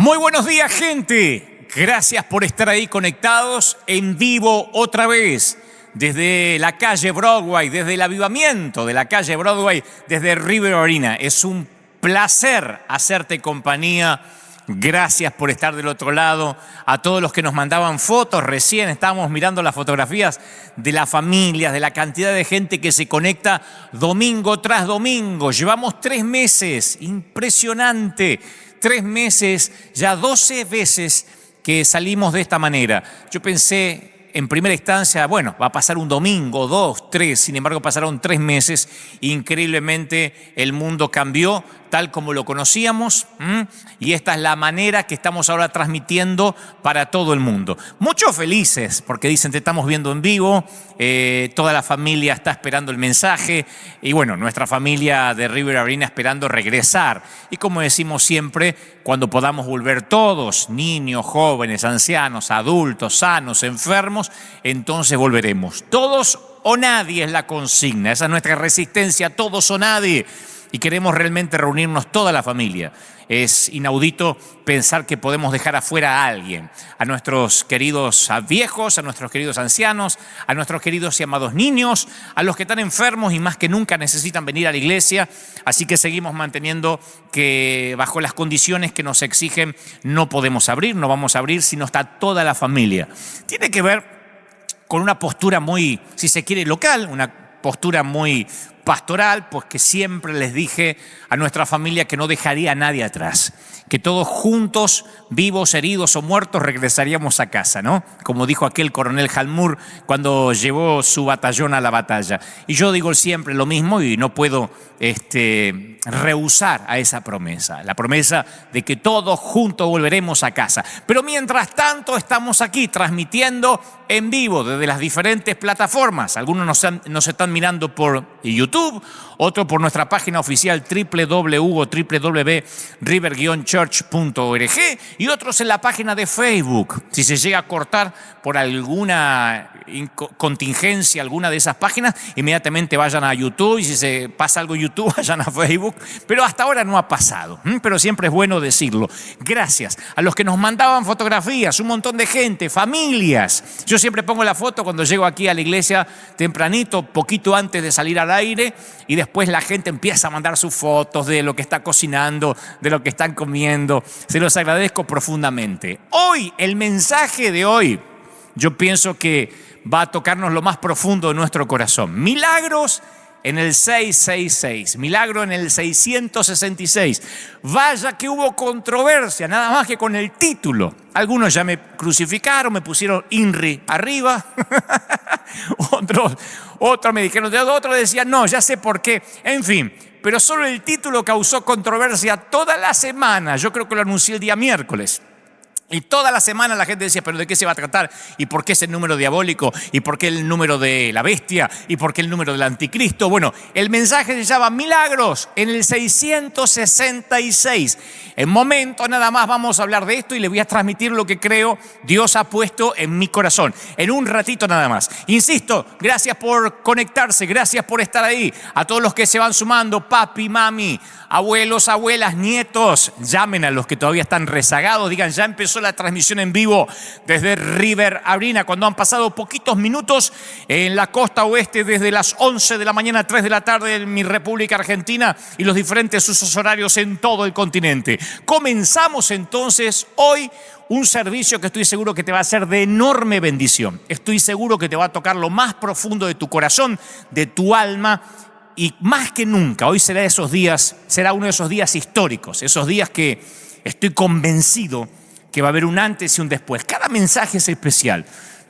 Muy buenos días, gente. Gracias por estar ahí conectados en vivo otra vez. Desde la calle Broadway, desde el avivamiento de la calle Broadway, desde River Arena. Es un placer hacerte compañía. Gracias por estar del otro lado. A todos los que nos mandaban fotos, recién estábamos mirando las fotografías de las familias, de la cantidad de gente que se conecta domingo tras domingo. Llevamos 3 meses, impresionante. 3 meses, ya 12 veces que salimos de esta manera. Yo pensé en primera instancia, bueno, va a pasar un domingo, 2, 3, sin embargo pasaron 3 meses. Increíblemente el mundo cambió tal como lo conocíamos, y esta es la manera que estamos ahora transmitiendo para todo el mundo. Muchos felices porque dicen te estamos viendo en vivo, toda la familia está esperando el mensaje y bueno, nuestra familia de River Arena esperando regresar. Y como decimos siempre, cuando podamos volver todos, niños, jóvenes, ancianos, adultos, sanos, enfermos, entonces volveremos. Todos o nadie es la consigna, esa es nuestra resistencia, todos o nadie. Y queremos realmente reunirnos toda la familia. Es inaudito pensar que podemos dejar afuera a alguien, a nuestros queridos viejos, a nuestros queridos ancianos, a nuestros queridos y amados niños, a los que están enfermos y más que nunca necesitan venir a la iglesia. Así que seguimos manteniendo que bajo las condiciones que nos exigen no podemos abrir, no vamos a abrir si no está toda la familia. Tiene que ver con una postura muy, si se quiere, local, una postura muy pastoral, pues que siempre les dije a nuestra familia que no dejaría a nadie atrás, que todos juntos, vivos, heridos o muertos, regresaríamos a casa, ¿no? Como dijo aquel coronel Halmur cuando llevó su batallón a la batalla. Y yo digo siempre lo mismo y no puedo rehusar a esa promesa, la promesa de que todos juntos volveremos a casa. Pero mientras tanto estamos aquí transmitiendo en vivo desde las diferentes plataformas. Algunos nos están mirando por YouTube, otros por nuestra página oficial www.river-church.org y otros en la página de Facebook. Si se llega a cortar por alguna contingencia alguna de esas páginas, inmediatamente vayan a YouTube, y si se pasa algo en YouTube, vayan a Facebook. Pero hasta ahora no ha pasado, pero siempre es bueno decirlo. Gracias a los que nos mandaban fotografías, un montón de gente, familias. Yo siempre pongo la foto cuando llego aquí a la iglesia tempranito, poquito antes de salir al aire, y después la gente empieza a mandar sus fotos de lo que está cocinando, de lo que están comiendo. Se los agradezco profundamente. Hoy, el mensaje de hoy, yo pienso que va a tocarnos lo más profundo de nuestro corazón. Milagros en el 666, milagro en el 666. Vaya que hubo controversia, nada más que con el título. Algunos ya me crucificaron, me pusieron INRI arriba. Otros me dijeron, otros decían, no, ya sé por qué. En fin, pero solo el título causó controversia toda la semana. Yo creo que lo anuncié el día miércoles. Y toda la semana la gente decía, ¿pero de qué se va a tratar? ¿Y por qué es el número diabólico? ¿Y por qué el número de la bestia? ¿Y por qué el número del anticristo? Bueno, el mensaje se llama Milagros en el 666. En momento nada más vamos a hablar de esto y le voy a transmitir lo que creo Dios ha puesto en mi corazón. En un ratito nada más. Insisto, gracias por conectarse, gracias por estar ahí. A todos los que se van sumando, papi, mami, abuelos, abuelas, nietos, llamen a los que todavía están rezagados, digan, ya empezó la transmisión en vivo desde River Arena, cuando han pasado poquitos minutos en la costa oeste, desde las 11 de la mañana a 3 de la tarde en mi República Argentina y los diferentes usos horarios en todo el continente. Comenzamos entonces hoy un servicio que estoy seguro que te va a ser de enorme bendición. Estoy seguro que te va a tocar lo más profundo de tu corazón, de tu alma. Y más que nunca, hoy será uno de esos días históricos, esos días que estoy convencido que va a haber un antes y un después. Cada mensaje es especial,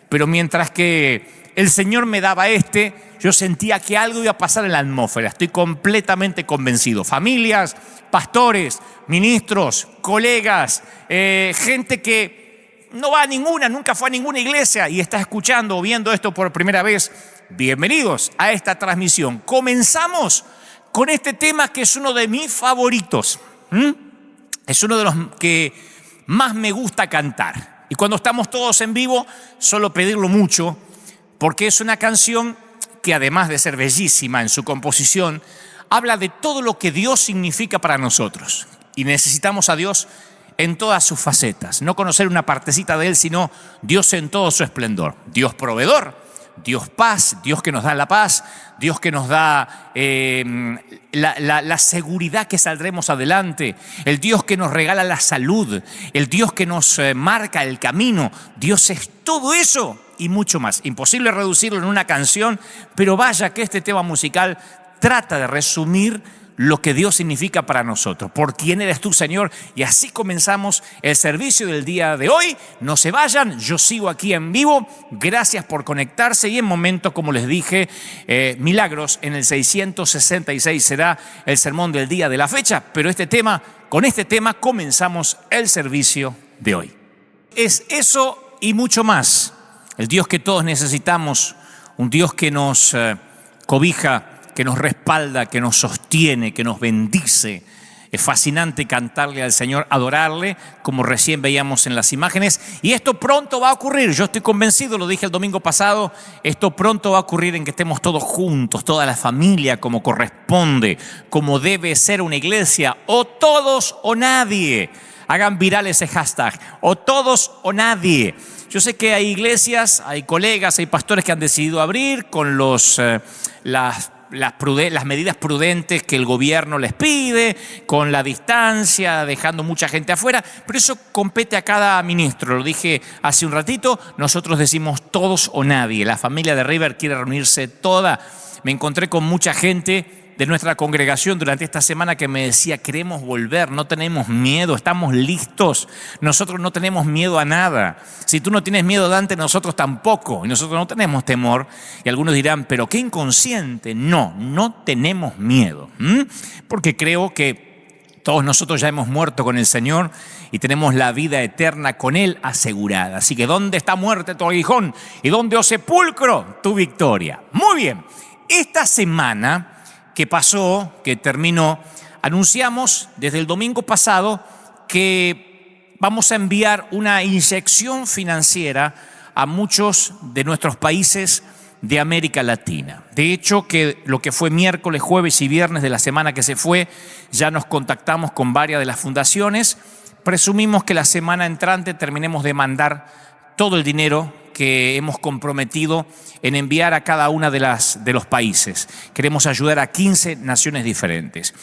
pero mientras que el Señor me daba yo sentía que algo iba a pasar en la atmósfera. Estoy completamente convencido. Familias, pastores, ministros, colegas, gente que no va a ninguna, nunca fue a ninguna iglesia y está escuchando o viendo esto por primera vez. Bienvenidos a esta transmisión. Comenzamos con este tema que es uno de mis favoritos. Es uno de los que más me gusta cantar. Y cuando estamos todos en vivo, suelo pedirlo mucho, porque es una canción que además de ser bellísima en su composición, habla de todo lo que Dios significa para nosotros. Y necesitamos a Dios en todas sus facetas, no conocer una partecita de Él, sino Dios en todo su esplendor. Dios proveedor, Dios paz, Dios que nos da la paz, Dios que nos da la seguridad que saldremos adelante, el Dios que nos regala la salud, el Dios que nos marca el camino. Dios es todo eso y mucho más. Imposible reducirlo en una canción, pero vaya que este tema musical trata de resumir lo que Dios significa para nosotros. ¿Por quién eres tú, Señor? Y así comenzamos el servicio del día de hoy. No se vayan, yo sigo aquí en vivo. Gracias por conectarse y en momentos, como les dije, Milagros en el 666 será el sermón del día de la fecha. Pero con este tema comenzamos el servicio de hoy. Es eso y mucho más. El Dios que todos necesitamos, un Dios que nos cobija, que nos respalda, que nos sostiene, que nos bendice. Es fascinante cantarle al Señor, adorarle, como recién veíamos en las imágenes. Y esto pronto va a ocurrir, yo estoy convencido, lo dije el domingo pasado, esto pronto va a ocurrir en que estemos todos juntos, toda la familia, como corresponde, como debe ser una iglesia, o todos o nadie. Hagan viral ese hashtag, o todos o nadie. Yo sé que hay iglesias, hay colegas, hay pastores que han decidido abrir con las medidas prudentes que el gobierno les pide, con la distancia, dejando mucha gente afuera, pero eso compete a cada ministro. Lo dije hace un ratito, nosotros decimos todos o nadie. La familia de River quiere reunirse toda. Me encontré con mucha gente de nuestra congregación durante esta semana que me decía: queremos volver, no tenemos miedo, estamos listos, nosotros no tenemos miedo a nada. Si tú no tienes miedo, Dante, nosotros tampoco, y nosotros no tenemos temor. Y algunos dirán: pero qué inconsciente. No tenemos miedo, porque creo que todos nosotros ya hemos muerto con el Señor y tenemos la vida eterna con Él asegurada. Así que ¿dónde está muerte tu aguijón? ¿Y dónde, oh sepulcro, tu victoria? Muy bien, esta semana que pasó, que terminó, anunciamos desde el domingo pasado que vamos a enviar una inyección financiera a muchos de nuestros países de América Latina. De hecho, que lo que fue miércoles, jueves y viernes de la semana que se fue, ya nos contactamos con varias de las fundaciones. Presumimos que la semana entrante terminemos de mandar todo el dinero que hemos comprometido en enviar a cada una de los países. Queremos ayudar a 15 naciones diferentes.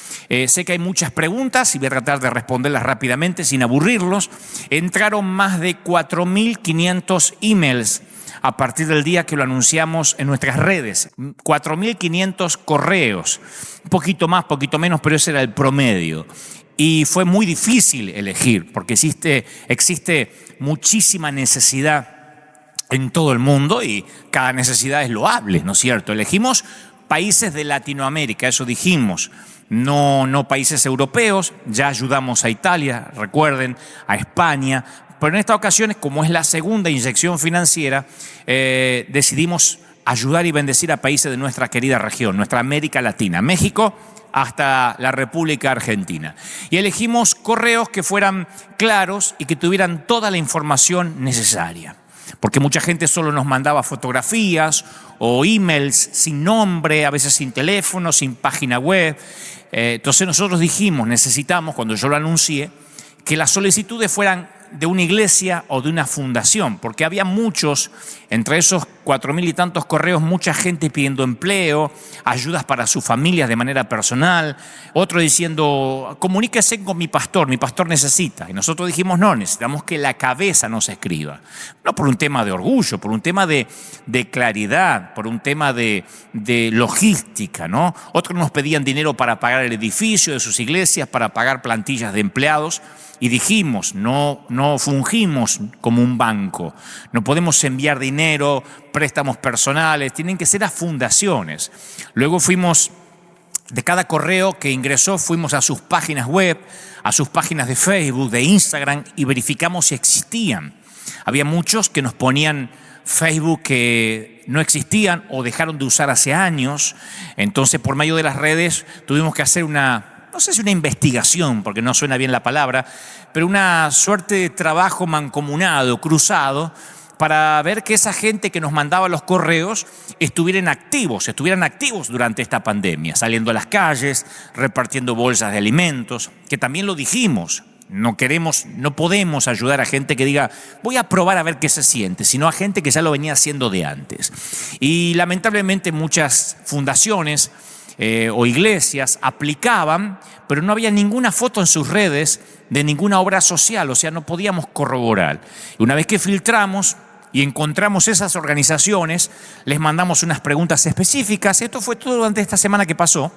Sé que hay muchas preguntas y voy a tratar de responderlas rápidamente sin aburrirlos. Entraron más de 4.500 emails a partir del día que lo anunciamos en nuestras redes. 4.500 correos. Un poquito más, poquito menos, pero ese era el promedio. Y fue muy difícil elegir porque existe muchísima necesidad en todo el mundo y cada necesidad es loable, ¿no es cierto? Elegimos países de Latinoamérica, eso dijimos, no países europeos. Ya ayudamos a Italia, recuerden, a España, pero en esta ocasión, como es la segunda inyección financiera, decidimos ayudar y bendecir a países de nuestra querida región, nuestra América Latina, México hasta la República Argentina. Y elegimos correos que fueran claros y que tuvieran toda la información necesaria. Porque mucha gente solo nos mandaba fotografías o emails sin nombre, a veces sin teléfono, sin página web. Entonces nosotros dijimos, necesitamos, cuando yo lo anuncié, que las solicitudes fueran de una iglesia o de una fundación, porque había muchos, entre esos 4.000 y tantos correos, mucha gente pidiendo empleo, ayudas para sus familias de manera personal, otro diciendo: comuníquese con mi pastor necesita. Y nosotros dijimos: no, necesitamos que la cabeza nos escriba. No por un tema de orgullo, por un tema de claridad, por un tema de logística, ¿no? Otros nos pedían dinero para pagar el edificio de sus iglesias, para pagar plantillas de empleados. Y dijimos, no fungimos como un banco, no podemos enviar dinero, préstamos personales, tienen que ser a fundaciones. Luego de cada correo que ingresó, fuimos a sus páginas web, a sus páginas de Facebook, de Instagram, y verificamos si existían. Había muchos que nos ponían Facebook que no existían o dejaron de usar hace años. Entonces, por medio de las redes, tuvimos que hacer no sé si una investigación, porque no suena bien la palabra, pero una suerte de trabajo mancomunado, cruzado, para ver que esa gente que nos mandaba los correos estuvieran activos durante esta pandemia, saliendo a las calles, repartiendo bolsas de alimentos, que también lo dijimos. No queremos, no podemos ayudar a gente que diga, voy a probar a ver qué se siente, sino a gente que ya lo venía haciendo de antes. Y lamentablemente muchas fundaciones o iglesias aplicaban, pero no había ninguna foto en sus redes de ninguna obra social, o sea, no podíamos corroborar. Y una vez que filtramos y encontramos esas organizaciones, les mandamos unas preguntas específicas. Esto fue todo durante esta semana que pasó.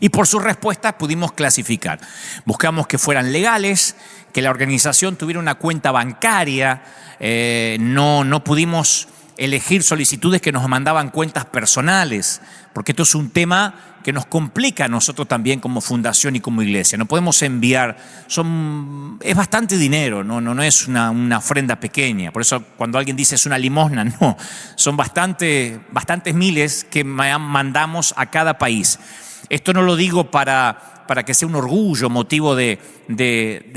Y por sus respuestas pudimos clasificar. Buscamos que fueran legales, que la organización tuviera una cuenta bancaria. No pudimos elegir solicitudes que nos mandaban cuentas personales, porque esto es un tema que nos complica a nosotros también como fundación y como iglesia. No podemos enviar, es bastante dinero, no es una ofrenda pequeña. Por eso cuando alguien dice es una limosna, no, son bastantes miles que mandamos a cada país. Esto no lo digo para que sea un orgullo, motivo de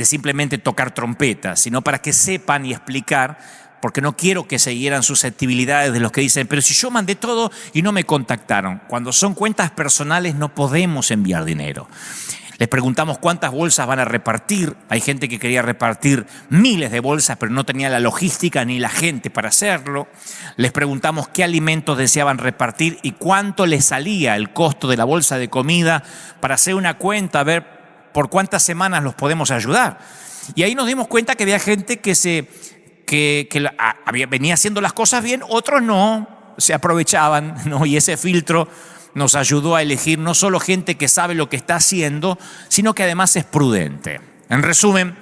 simplemente tocar trompetas, sino para que sepan y explicar, porque no quiero que se hieran susceptibilidades de los que dicen, pero si yo mandé todo y no me contactaron. Cuando son cuentas personales no podemos enviar dinero. Les preguntamos cuántas bolsas van a repartir. Hay gente que quería repartir miles de bolsas, pero no tenía la logística ni la gente para hacerlo. Les preguntamos qué alimentos deseaban repartir y cuánto les salía el costo de la bolsa de comida para hacer una cuenta, a ver por cuántas semanas los podemos ayudar. Y ahí nos dimos cuenta que había gente que venía haciendo las cosas bien, otros no, se aprovechaban, ¿no? Y ese filtro nos ayudó a elegir no solo gente que sabe lo que está haciendo, sino que además es prudente. En resumen,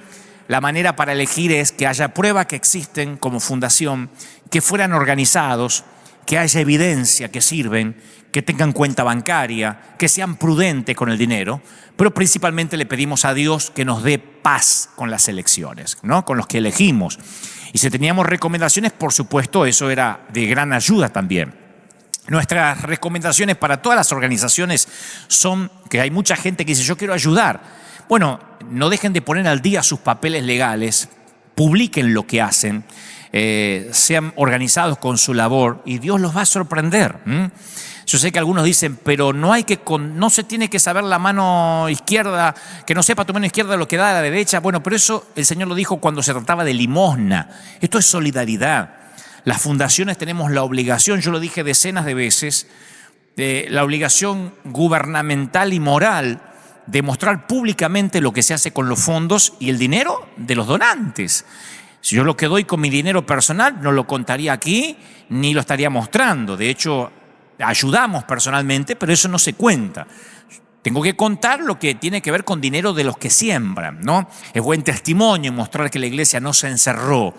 la manera para elegir es que haya prueba que existen como fundación, que fueran organizados, que haya evidencia que sirven, que tengan cuenta bancaria, que sean prudentes con el dinero, pero principalmente le pedimos a Dios que nos dé paz con las elecciones, ¿no? Con los que elegimos. Y si teníamos recomendaciones, por supuesto, eso era de gran ayuda también. Nuestras recomendaciones para todas las organizaciones son que hay mucha gente que dice, yo quiero ayudar. Bueno, no dejen de poner al día sus papeles legales, publiquen lo que hacen, sean organizados con su labor y Dios los va a sorprender. Yo sé que algunos dicen, pero no se tiene que saber la mano izquierda, que no sepa tu mano izquierda lo que da a la derecha. Bueno, pero eso el Señor lo dijo cuando se trataba de limosna. Esto es solidaridad. Las fundaciones tenemos la obligación, yo lo dije decenas de veces, la obligación gubernamental y moral de mostrar públicamente lo que se hace con los fondos y el dinero de los donantes. Si yo lo que doy con mi dinero personal no lo contaría aquí ni lo estaría mostrando. De hecho, ayudamos personalmente, pero eso no se cuenta. Tengo que contar lo que tiene que ver con dinero de los que siembran, ¿no? Es buen testimonio mostrar que la iglesia no se encerró,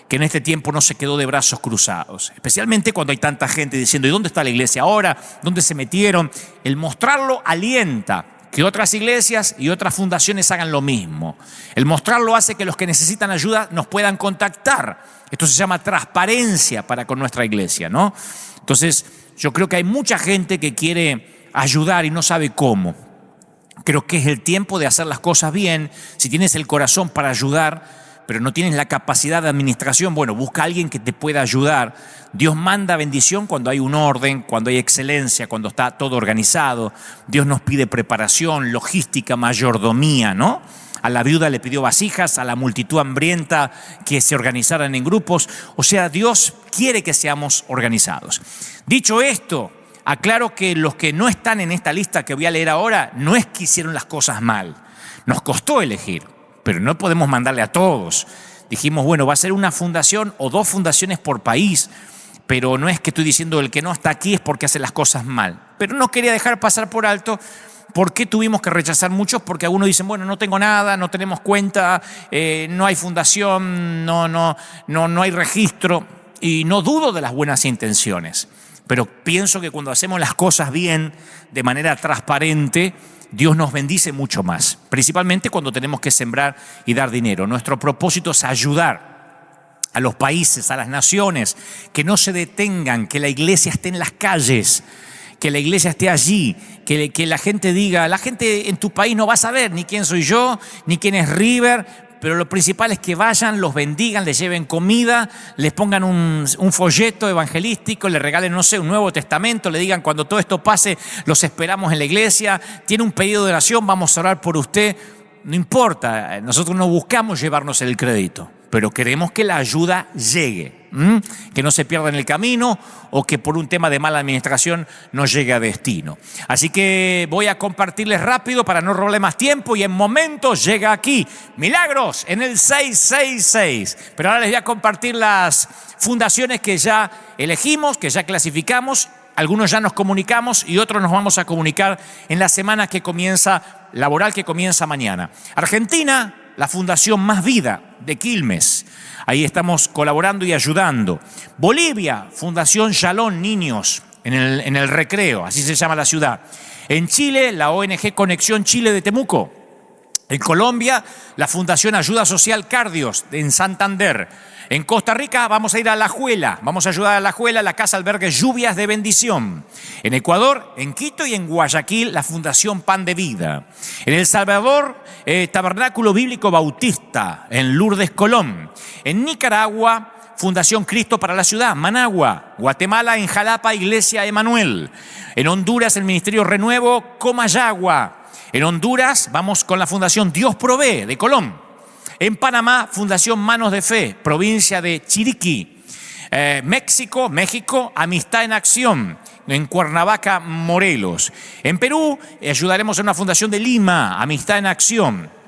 que en este tiempo no se quedó de brazos cruzados. Especialmente cuando hay tanta gente diciendo, ¿y dónde está la iglesia ahora? ¿Dónde se metieron? El mostrarlo alienta que otras iglesias y otras fundaciones hagan lo mismo. El mostrarlo hace que los que necesitan ayuda nos puedan contactar. Esto se llama transparencia para con nuestra iglesia, ¿no? Entonces, yo creo que hay mucha gente que quiere ayudar y no sabe cómo. Creo que es el tiempo de hacer las cosas bien. Si tienes el corazón para ayudar, pero no tienes la capacidad de administración, bueno, busca a alguien que te pueda ayudar. Dios manda bendición cuando hay un orden, cuando hay excelencia, cuando está todo organizado. Dios nos pide preparación, logística, mayordomía, ¿no? A la viuda le pidió vasijas, a la multitud hambrienta que se organizaran en grupos. O sea, Dios quiere que seamos organizados. Dicho esto, aclaro que los que no están en esta lista que voy a leer ahora no es que hicieron las cosas mal. Nos costó elegir, pero no podemos mandarle a todos. Dijimos, bueno, va a ser una fundación o dos fundaciones por país, pero no es que estoy diciendo el que no está aquí es porque hace las cosas mal. Pero no quería dejar pasar por alto. ¿Por qué tuvimos que rechazar muchos? Porque algunos dicen, bueno, no tengo nada, no tenemos cuenta, no hay fundación, no hay registro. Y no dudo de las buenas intenciones, pero pienso que cuando hacemos las cosas bien, de manera transparente, Dios nos bendice mucho más, principalmente cuando tenemos que sembrar y dar dinero. Nuestro propósito es ayudar a los países, a las naciones, que no se detengan, que la iglesia esté en las calles, que la iglesia esté allí, que la gente diga, la gente en tu país no va a saber ni quién soy yo, ni quién es River, pero lo principal es que vayan, los bendigan, les lleven comida, les pongan un folleto evangelístico, les regalen, no sé, un Nuevo Testamento, le digan cuando todo esto pase, los esperamos en la iglesia, tiene un pedido de oración, vamos a orar por usted. no importa, nosotros no buscamos llevarnos el crédito, pero queremos que la ayuda llegue, que no se pierda en el camino o que por un tema de mala administración no llegue a destino. Así que voy a compartirles rápido para no robarle más tiempo y en momentos llega aquí Milagros en el 666. Pero ahora les voy a compartir las fundaciones que ya elegimos, que ya clasificamos. Algunos ya nos comunicamos y otros nos vamos a comunicar en la semana que comienza, laboral que comienza mañana. Argentina, la Fundación Más Vida de Quilmes. Ahí estamos colaborando y ayudando. Bolivia, Fundación Shalom Niños, en el Recreo, así se llama la ciudad. En Chile, la ONG Conexión Chile de Temuco. En Colombia, la Fundación Ayuda Social Cardios en Santander. En Costa Rica vamos a ir a Alajuela, vamos a ayudar a Alajuela, la Casa Albergue Lluvias de Bendición. En Ecuador, en Quito y en Guayaquil, la Fundación Pan de Vida. En El Salvador, Tabernáculo Bíblico Bautista, en Lourdes, Colón. En Nicaragua, Fundación Cristo para la Ciudad, Managua. Guatemala, en Jalapa, Iglesia Emanuel. En Honduras, el Ministerio Renuevo, Comayagua. En Honduras, vamos con la Fundación Dios Provee, de Colón. En Panamá, Fundación Manos de Fe, provincia de Chiriquí. México, Amistad en Acción, en Cuernavaca, Morelos. En Perú, ayudaremos a una fundación de Lima, Amistad en Acción.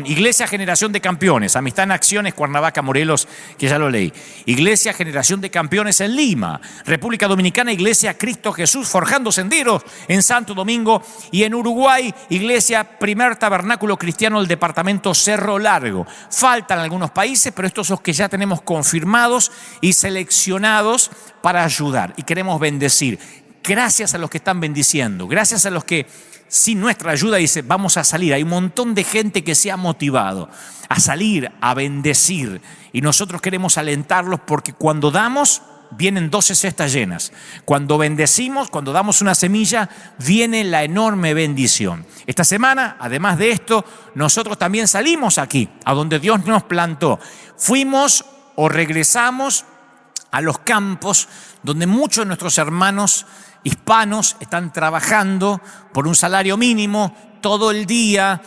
Iglesia Generación de Campeones, Amistad en Acciones, Cuernavaca, Morelos, que ya lo leí. Iglesia Generación de Campeones en Lima. República Dominicana, Iglesia Cristo Jesús, Forjando Senderos en Santo Domingo. Y en Uruguay, Iglesia Primer Tabernáculo Cristiano del departamento Cerro Largo. Faltan algunos países, pero estos son los que ya tenemos confirmados y seleccionados para ayudar. Y queremos bendecir. Gracias a los que están bendiciendo, gracias a los que sin nuestra ayuda dice, vamos a salir. Hay un montón de gente que se ha motivado a salir, a bendecir. Y nosotros queremos alentarlos porque cuando damos, vienen 12 cestas llenas. Cuando bendecimos, cuando damos una semilla, viene la enorme bendición. Esta semana, además de esto, nosotros también salimos aquí, a donde Dios nos plantó. Fuimos o regresamos a los campos donde muchos de nuestros hermanos hispanos están trabajando por un salario mínimo todo el día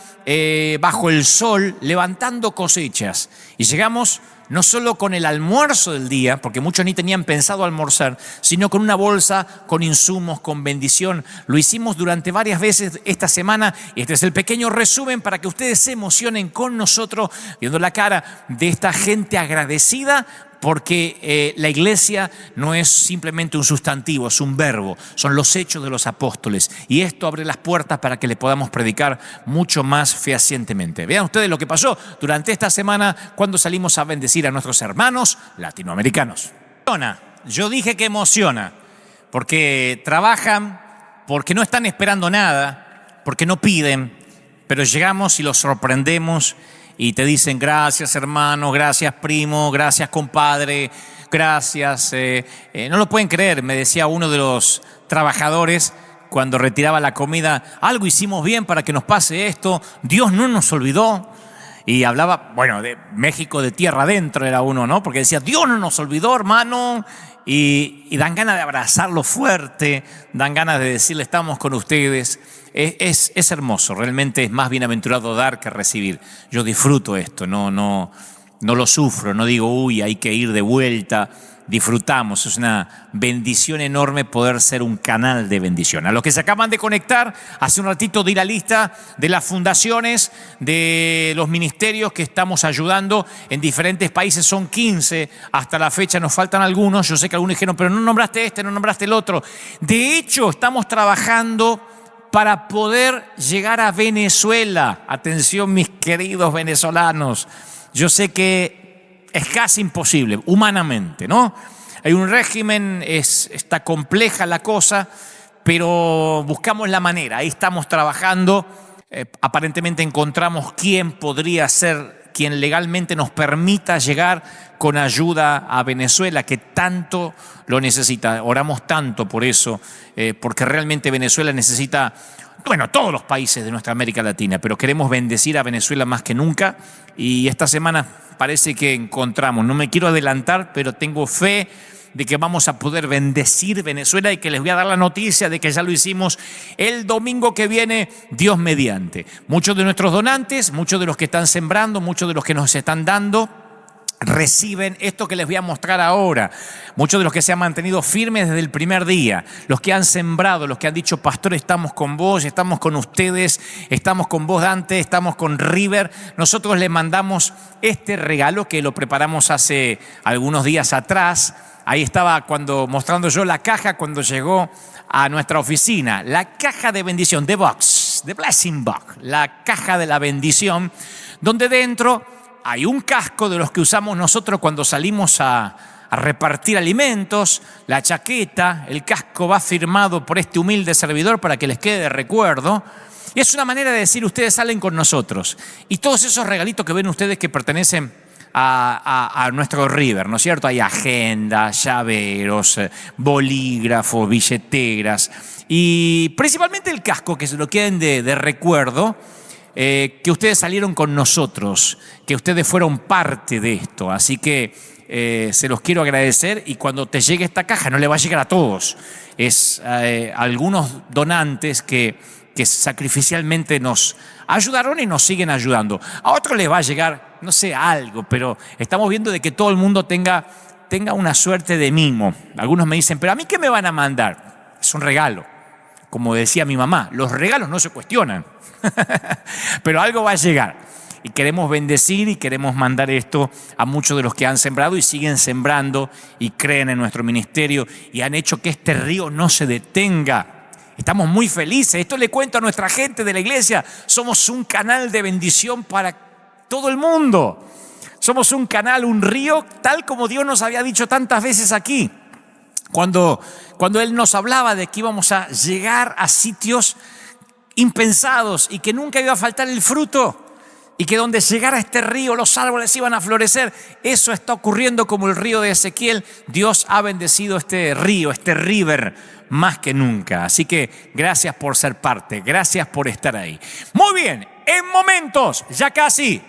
bajo el sol, levantando cosechas. Y llegamos no solo con el almuerzo del día, porque muchos ni tenían pensado almorzar, sino con una bolsa, con insumos, con bendición. Lo hicimos durante varias veces esta semana y este es el pequeño resumen para que ustedes se emocionen con nosotros, viendo la cara de esta gente agradecida, porque la iglesia no es simplemente un sustantivo, es un verbo, son los hechos de los apóstoles. Y esto abre las puertas para que le podamos predicar mucho más fehacientemente. Vean ustedes lo que pasó durante esta semana cuando salimos a bendecir a nuestros hermanos latinoamericanos. Yo dije que emociona, porque trabajan, porque no están esperando nada, porque no piden, pero llegamos y los sorprendemos. Y te dicen gracias hermano, gracias primo, gracias compadre, gracias. No lo pueden creer, me decía uno de los trabajadores cuando retiraba la comida, algo hicimos bien para que nos pase esto, Dios no nos olvidó. Y hablaba, de México de tierra adentro era uno, ¿no? Porque decía, Dios no nos olvidó, hermano. Y dan ganas de abrazarlo fuerte, dan ganas de decirle, estamos con ustedes. Es hermoso, realmente es más bienaventurado dar que recibir. Yo disfruto esto, no lo sufro, no digo, uy, hay que ir de vuelta. Disfrutamos, es una bendición enorme poder ser un canal de bendición. A los que se acaban de conectar, hace un ratito di la lista de las fundaciones, de los ministerios que estamos ayudando en diferentes países, son 15 hasta la fecha, nos faltan algunos, yo sé que algunos dijeron, pero no nombraste este, no nombraste el otro. De hecho, estamos trabajando para poder llegar a Venezuela. Atención, mis queridos venezolanos, yo sé que es casi imposible, humanamente, ¿no? Hay un régimen, está compleja la cosa, pero buscamos la manera, ahí estamos trabajando. Aparentemente encontramos quién podría ser, quien legalmente nos permita llegar con ayuda a Venezuela, que tanto lo necesita. Oramos tanto por eso, porque realmente Venezuela necesita, todos los países de nuestra América Latina, pero queremos bendecir a Venezuela más que nunca. Y esta semana parece que encontramos, no me quiero adelantar, pero tengo fe de que vamos a poder bendecir Venezuela y que les voy a dar la noticia de que ya lo hicimos el domingo que viene, Dios mediante. Muchos de nuestros donantes, muchos de los que están sembrando, muchos de los que nos están dando, reciben esto que les voy a mostrar ahora. Muchos de los que se han mantenido firmes desde el primer día, los que han sembrado, los que han dicho: pastor, estamos con vos, estamos con ustedes, estamos con vos, Dante, estamos con River. Nosotros les mandamos este regalo que lo preparamos hace algunos días atrás. Ahí estaba mostrando yo la caja cuando llegó a nuestra oficina. La caja de bendición, The Box, The Blessing Box, la caja de la bendición, donde dentro hay un casco de los que usamos nosotros cuando salimos a repartir alimentos, la chaqueta, el casco va firmado por este humilde servidor para que les quede de recuerdo. Y es una manera de decir: ustedes salen con nosotros. Y todos esos regalitos que ven ustedes que pertenecen a nuestro River, ¿no es cierto? Hay agendas, llaveros, bolígrafos, billeteras y principalmente el casco, que se lo queden de recuerdo. Que ustedes salieron con nosotros, que ustedes fueron parte de esto. Así que se los quiero agradecer, y cuando te llegue esta caja no le va a llegar a todos. Es algunos donantes que sacrificialmente nos ayudaron y nos siguen ayudando. A otros les va a llegar, no sé, algo, pero estamos viendo de que todo el mundo tenga una suerte de mimo. Algunos me dicen: ¿pero a mí qué me van a mandar? Es un regalo. Como decía mi mamá, los regalos no se cuestionan. Pero algo va a llegar. Y queremos bendecir y queremos mandar esto a muchos de los que han sembrado y siguen sembrando y creen en nuestro ministerio y han hecho que este río no se detenga. Estamos muy felices. Esto le cuento a nuestra gente de la iglesia. Somos un canal de bendición para todo el mundo. Somos un canal, un río, tal como Dios nos había dicho tantas veces aquí. Cuando Él nos hablaba de que íbamos a llegar a sitios impensados y que nunca iba a faltar el fruto, y que donde llegara este río los árboles iban a florecer. Eso está ocurriendo como el río de Ezequiel. Dios ha bendecido este río, este river, más que nunca. Así que gracias por ser parte, gracias por estar ahí. Muy bien, en momentos, ya casi,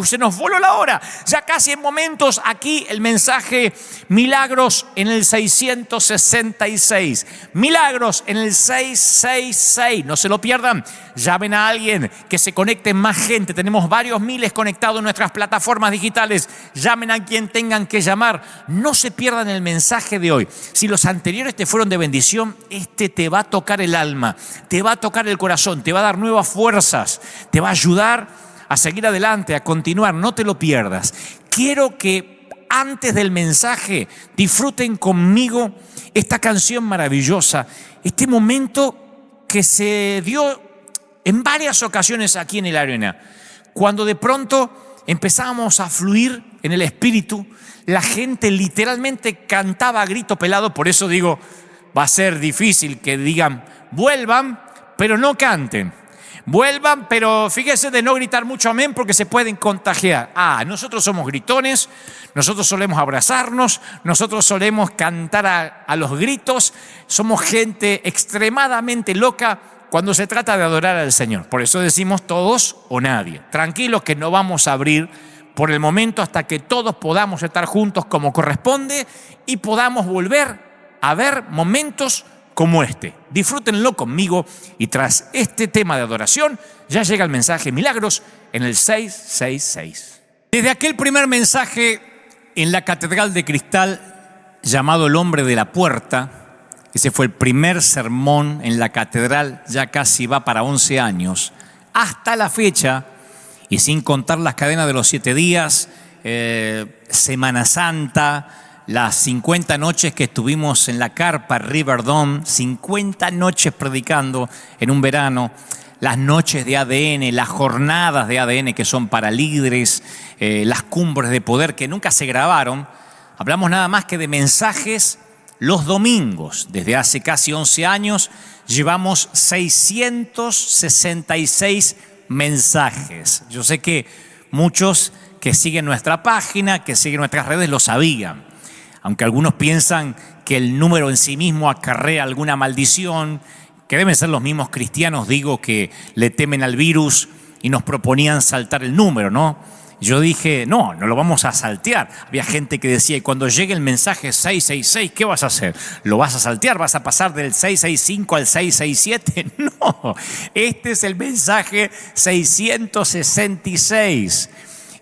se nos voló la hora. Ya casi en momentos, aquí el mensaje Milagros en el 666. Milagros en el 666. No se lo pierdan. Llamen a alguien, que se conecten más gente. Tenemos varios miles conectados en nuestras plataformas digitales. Llamen a quien tengan que llamar. No se pierdan el mensaje de hoy. Si los anteriores te fueron de bendición, este te va a tocar el alma, te va a tocar el corazón, te va a dar nuevas fuerzas, te va a ayudar a seguir adelante, a continuar. No te lo pierdas. Quiero que antes del mensaje disfruten conmigo esta canción maravillosa, este momento que se dio en varias ocasiones aquí en el Arena, cuando de pronto empezábamos a fluir en el Espíritu. La gente literalmente cantaba a grito pelado. Por eso digo, va a ser difícil que digan: vuelvan, pero no canten. Vuelvan, pero fíjense de no gritar mucho amén, porque se pueden contagiar. Nosotros somos gritones, nosotros solemos abrazarnos, nosotros solemos cantar a los gritos. Somos gente extremadamente loca cuando se trata de adorar al Señor. Por eso decimos todos o nadie. Tranquilos que no vamos a abrir por el momento hasta que todos podamos estar juntos como corresponde y podamos volver a ver momentos como este. Disfrútenlo conmigo, y tras este tema de adoración ya llega el mensaje Milagros en el 666. Desde aquel primer mensaje en la Catedral de Cristal llamado El Hombre de la Puerta, ese fue el primer sermón en la catedral, ya casi va para 11 años, hasta la fecha, y sin contar las cadenas de los 7 días, Semana Santa, las 50 noches que estuvimos en la carpa Riverdome, 50 noches predicando en un verano, las noches de ADN, las jornadas de ADN que son para líderes, las cumbres de poder que nunca se grabaron. Hablamos nada más que de mensajes los domingos. Desde hace casi 11 años llevamos 666 mensajes. Yo sé que muchos que siguen nuestra página, que siguen nuestras redes, lo sabían. Aunque algunos piensan que el número en sí mismo acarrea alguna maldición, que deben ser los mismos cristianos, digo, que le temen al virus y nos proponían saltar el número, ¿no? Yo dije, no lo vamos a saltear. Había gente que decía, y cuando llegue el mensaje 666, ¿qué vas a hacer? ¿Lo vas a saltear? ¿Vas a pasar del 665 al 667? No, este es el mensaje 666.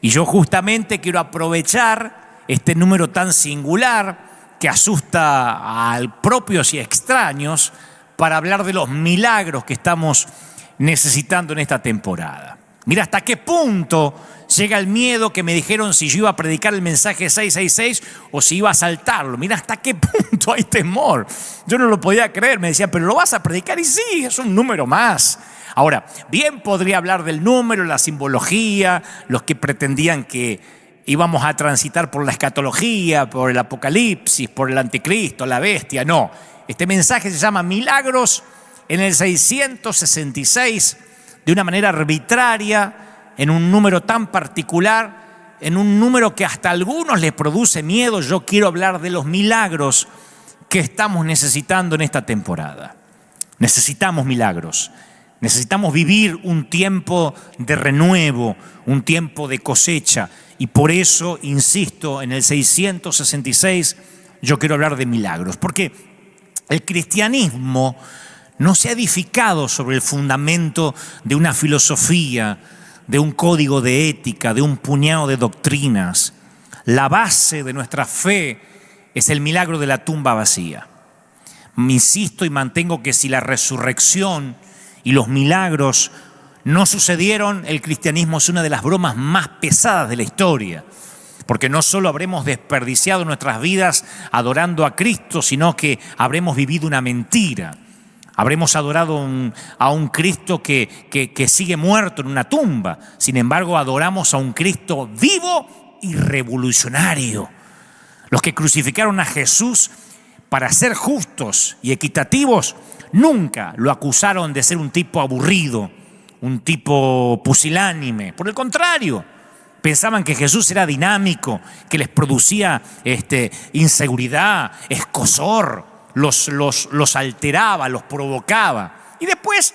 Y yo justamente quiero aprovechar este número tan singular que asusta a propios y extraños para hablar de los milagros que estamos necesitando en esta temporada. Mira hasta qué punto llega el miedo que me dijeron si yo iba a predicar el mensaje 666 o si iba a saltarlo. Mira hasta qué punto hay temor. Yo no lo podía creer. Me decían, pero lo vas a predicar, y sí, es un número más. Ahora, bien podría hablar del número, la simbología, los que pretendían que íbamos a transitar por la escatología, por el apocalipsis, por el anticristo, la bestia. No, este mensaje se llama Milagros en el 666, de una manera arbitraria, en un número tan particular, en un número que hasta a algunos les produce miedo. Yo quiero hablar de los milagros que estamos necesitando en esta temporada. Necesitamos milagros. Necesitamos vivir un tiempo de renuevo, un tiempo de cosecha. Y por eso, insisto, en el 666 yo quiero hablar de milagros. Porque el cristianismo no se ha edificado sobre el fundamento de una filosofía, de un código de ética, de un puñado de doctrinas. La base de nuestra fe es el milagro de la tumba vacía. Insisto y mantengo que si la resurrección y los milagros no sucedieron, el cristianismo es una de las bromas más pesadas de la historia. Porque no solo habremos desperdiciado nuestras vidas adorando a Cristo, sino que habremos vivido una mentira. Habremos adorado a un Cristo que sigue muerto en una tumba. Sin embargo, adoramos a un Cristo vivo y revolucionario. Los que crucificaron a Jesús, para ser justos y equitativos, nunca lo acusaron de ser un tipo aburrido, un tipo pusilánime. Por el contrario, pensaban que Jesús era dinámico, que les producía inseguridad, escozor. Los alteraba, los provocaba. Y después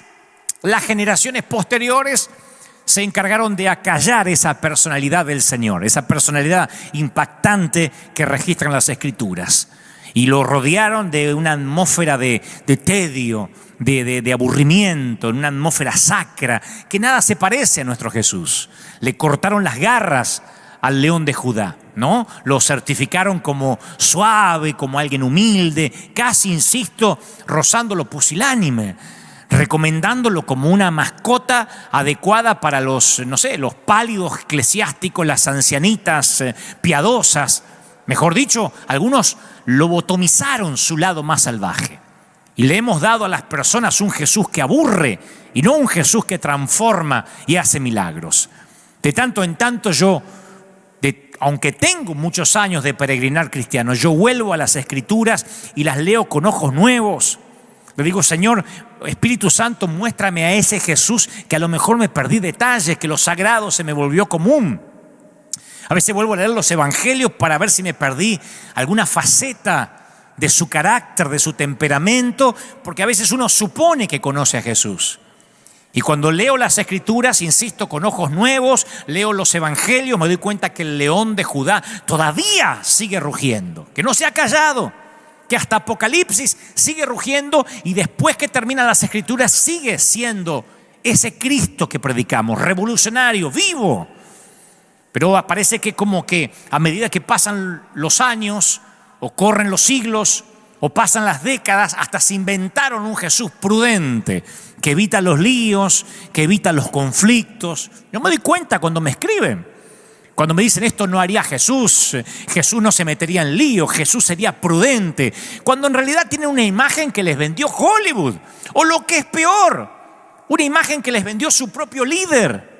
las generaciones posteriores se encargaron de acallar esa personalidad del Señor, esa personalidad impactante que registran las Escrituras. Y lo rodearon de una atmósfera de tedio, de aburrimiento, una atmósfera sacra, que nada se parece a nuestro Jesús. Le cortaron las garras al león de Judá, ¿no? Lo certificaron como suave, como alguien humilde, casi, insisto, rozando lo pusilánime, recomendándolo como una mascota adecuada para los pálidos eclesiásticos, las ancianitas piadosas. Mejor dicho, algunos lobotomizaron su lado más salvaje. Y le hemos dado a las personas un Jesús que aburre y no un Jesús que transforma y hace milagros. De tanto en tanto aunque tengo muchos años de peregrinar cristiano, yo vuelvo a las Escrituras y las leo con ojos nuevos. Le digo, Señor, Espíritu Santo, muéstrame a ese Jesús que a lo mejor me perdí detalles, que lo sagrado se me volvió común. A veces vuelvo a leer los evangelios para ver si me perdí alguna faceta de su carácter, de su temperamento, porque a veces uno supone que conoce a Jesús. Y cuando leo las Escrituras, insisto, con ojos nuevos, leo los evangelios, me doy cuenta que el león de Judá todavía sigue rugiendo, que no se ha callado, que hasta Apocalipsis sigue rugiendo, y después que terminan las Escrituras sigue siendo ese Cristo que predicamos, revolucionario, vivo. Pero parece que como que a medida que pasan los años, o corren los siglos, o pasan las décadas, hasta se inventaron un Jesús prudente, que evita los líos, que evita los conflictos. Yo me doy cuenta cuando me escriben, cuando me dicen esto no haría Jesús, Jesús no se metería en líos, Jesús sería prudente, cuando en realidad tienen una imagen que les vendió Hollywood, o lo que es peor, una imagen que les vendió su propio líder.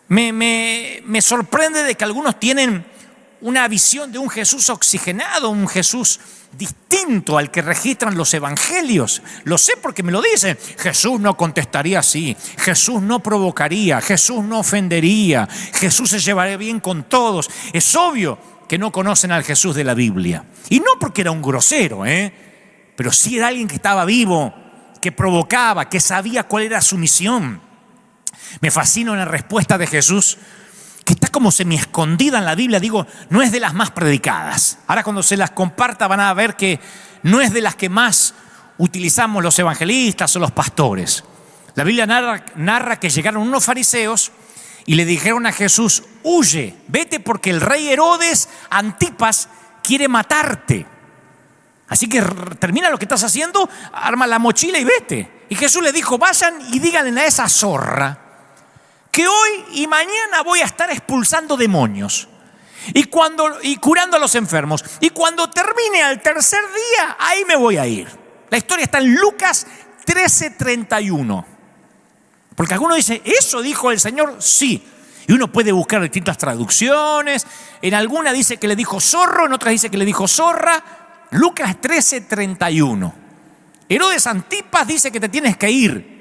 Me sorprende de que algunos tienen una visión de un Jesús oxigenado, un Jesús distinto al que registran los evangelios. Lo sé porque me lo dicen. Jesús no contestaría así, Jesús no provocaría, Jesús no ofendería, Jesús se llevaría bien con todos. Es obvio que no conocen al Jesús de la Biblia. Y no porque era un grosero, pero sí era alguien que estaba vivo, que provocaba, que sabía cuál era su misión. Me fascina una respuesta de Jesús que está como semi-escondida en la Biblia, digo, no es de las más predicadas. Ahora cuando se las comparta van a ver que no es de las que más utilizamos los evangelistas o los pastores. La Biblia narra que llegaron unos fariseos y le dijeron a Jesús: huye, vete porque el rey Herodes Antipas quiere matarte. Así que termina lo que estás haciendo, arma la mochila y vete. Y Jesús le dijo: vayan y díganle a esa zorra que hoy y mañana voy a estar expulsando demonios y curando a los enfermos. Y cuando termine al tercer día, ahí me voy a ir. La historia está en Lucas 13:31. Porque alguno dice: ¿eso dijo el Señor? Sí. Y uno puede buscar distintas traducciones. En alguna dice que le dijo zorro, en otras dice que le dijo zorra. Lucas 13:31. Herodes Antipas dice que te tienes que ir.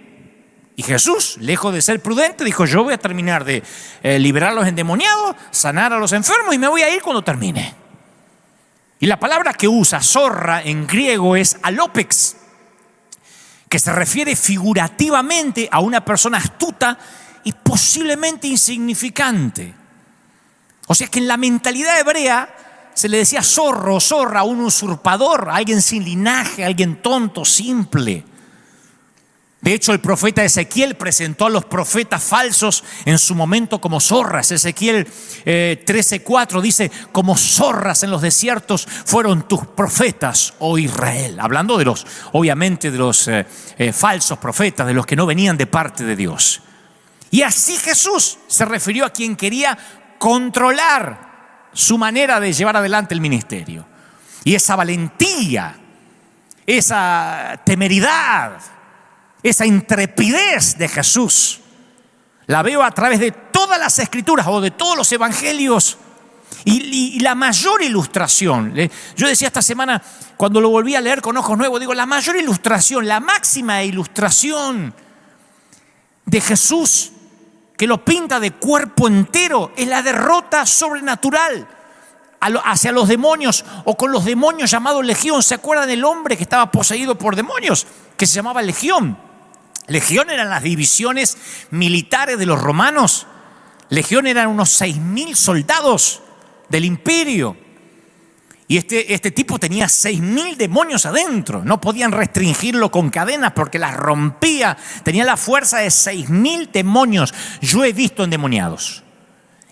Y Jesús, lejos de ser prudente, dijo: yo voy a terminar de liberar a los endemoniados, sanar a los enfermos y me voy a ir cuando termine. Y la palabra que usa zorra en griego es alopex, que se refiere figurativamente a una persona astuta y posiblemente insignificante. O sea que en la mentalidad hebrea se le decía zorro o zorra a un usurpador, a alguien sin linaje, a alguien tonto, simple. De hecho, el profeta Ezequiel presentó a los profetas falsos en su momento como zorras. Ezequiel 13:4 dice: como zorras en los desiertos fueron tus profetas, oh Israel. Hablando de los, obviamente, de los falsos profetas, de los que no venían de parte de Dios. Y así Jesús se refirió a quien quería controlar su manera de llevar adelante el ministerio. Y esa valentía, esa temeridad, esa intrepidez de Jesús la veo a través de todas las escrituras o de todos los evangelios. Y la mayor ilustración, yo decía esta semana cuando lo volví a leer con ojos nuevos, digo, la mayor ilustración, la máxima ilustración de Jesús, que lo pinta de cuerpo entero, es la derrota sobrenatural hacia los demonios, o con los demonios llamados Legión. ¿Se acuerdan del hombre que estaba poseído por demonios, que se llamaba Legión? Legión eran las divisiones militares de los romanos. Legión eran unos 6.000 soldados del imperio. Y este tipo tenía 6.000 demonios adentro. No podían restringirlo con cadenas porque las rompía. Tenía la fuerza de 6.000 demonios. Yo he visto endemoniados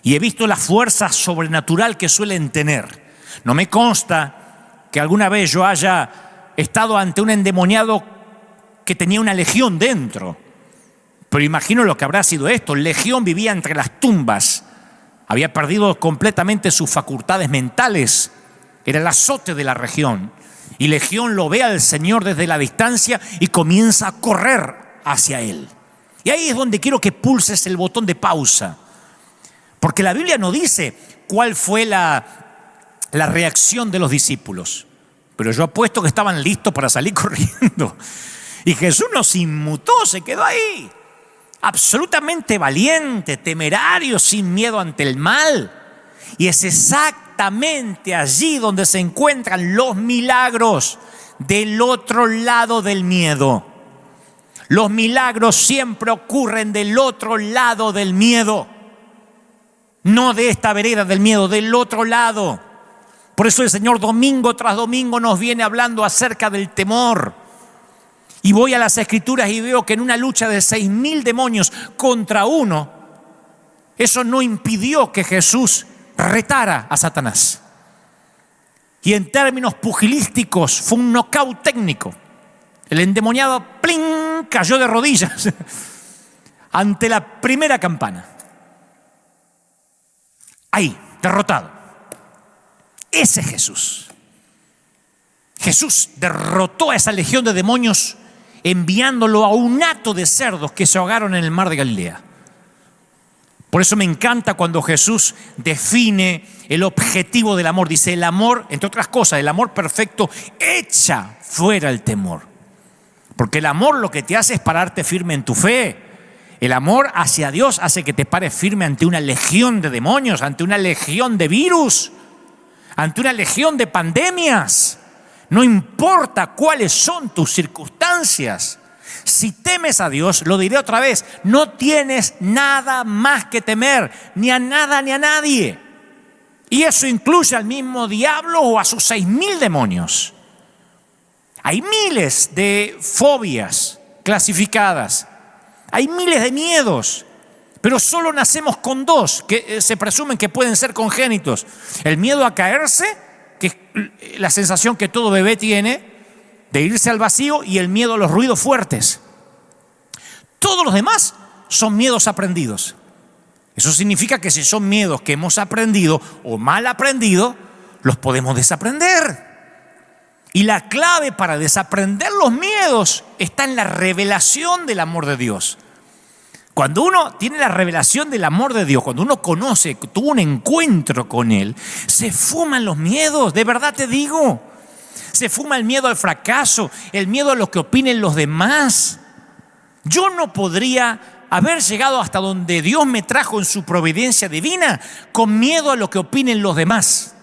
y he visto la fuerza sobrenatural que suelen tener. No me consta que alguna vez yo haya estado ante un endemoniado que tenía una legión dentro. Pero imagino lo que habrá sido esto. Legión vivía entre las tumbas. Había perdido completamente sus facultades mentales. Era el azote de la región. Y Legión lo ve al Señor desde la distancia y comienza a correr hacia Él. Y ahí es donde quiero que pulses el botón de pausa. Porque la Biblia no dice cuál fue la reacción de los discípulos. Pero yo apuesto que estaban listos para salir corriendo. Y Jesús no se inmutó, se quedó ahí. Absolutamente valiente, temerario, sin miedo ante el mal. Y es exactamente allí donde se encuentran los milagros, del otro lado del miedo. Los milagros siempre ocurren del otro lado del miedo. No de esta vereda del miedo, del otro lado. Por eso el Señor domingo tras domingo nos viene hablando acerca del temor. Y voy a las escrituras y veo que en una lucha de 6.000 demonios contra uno, eso no impidió que Jesús retara a Satanás. Y en términos pugilísticos fue un nocaut técnico. El endemoniado ¡plin!, cayó de rodillas ante la primera campana. Ahí, derrotado. Ese es Jesús. Jesús derrotó a esa legión de demonios enviándolo a un hato de cerdos que se ahogaron en el mar de Galilea. Por eso me encanta cuando Jesús define el objetivo del amor. Dice: el amor, entre otras cosas, el amor perfecto echa fuera el temor. Porque el amor lo que te hace es pararte firme en tu fe. El amor hacia Dios hace que te pares firme ante una legión de demonios, ante una legión de virus, ante una legión de pandemias. No importa cuáles son tus circunstancias. Si temes a Dios, lo diré otra vez, no tienes nada más que temer, ni a nada ni a nadie. Y eso incluye al mismo diablo o a sus 6.000 demonios. Hay miles de fobias clasificadas, hay miles de miedos, pero solo nacemos con 2 que se presumen que pueden ser congénitos. El miedo a caerse, que es la sensación que todo bebé tiene, de irse al vacío, y el miedo a los ruidos fuertes. Todos los demás son miedos aprendidos. Eso significa que si son miedos que hemos aprendido o mal aprendido, los podemos desaprender. Y la clave para desaprender los miedos está en la revelación del amor de Dios. Cuando uno tiene la revelación del amor de Dios, cuando uno conoce, tuvo un encuentro con Él, se fuman los miedos, de verdad te digo. Se fuma el miedo al fracaso, el miedo a lo que opinen los demás. Yo no podría haber llegado hasta donde Dios me trajo en su providencia divina con miedo a lo que opinen los demás.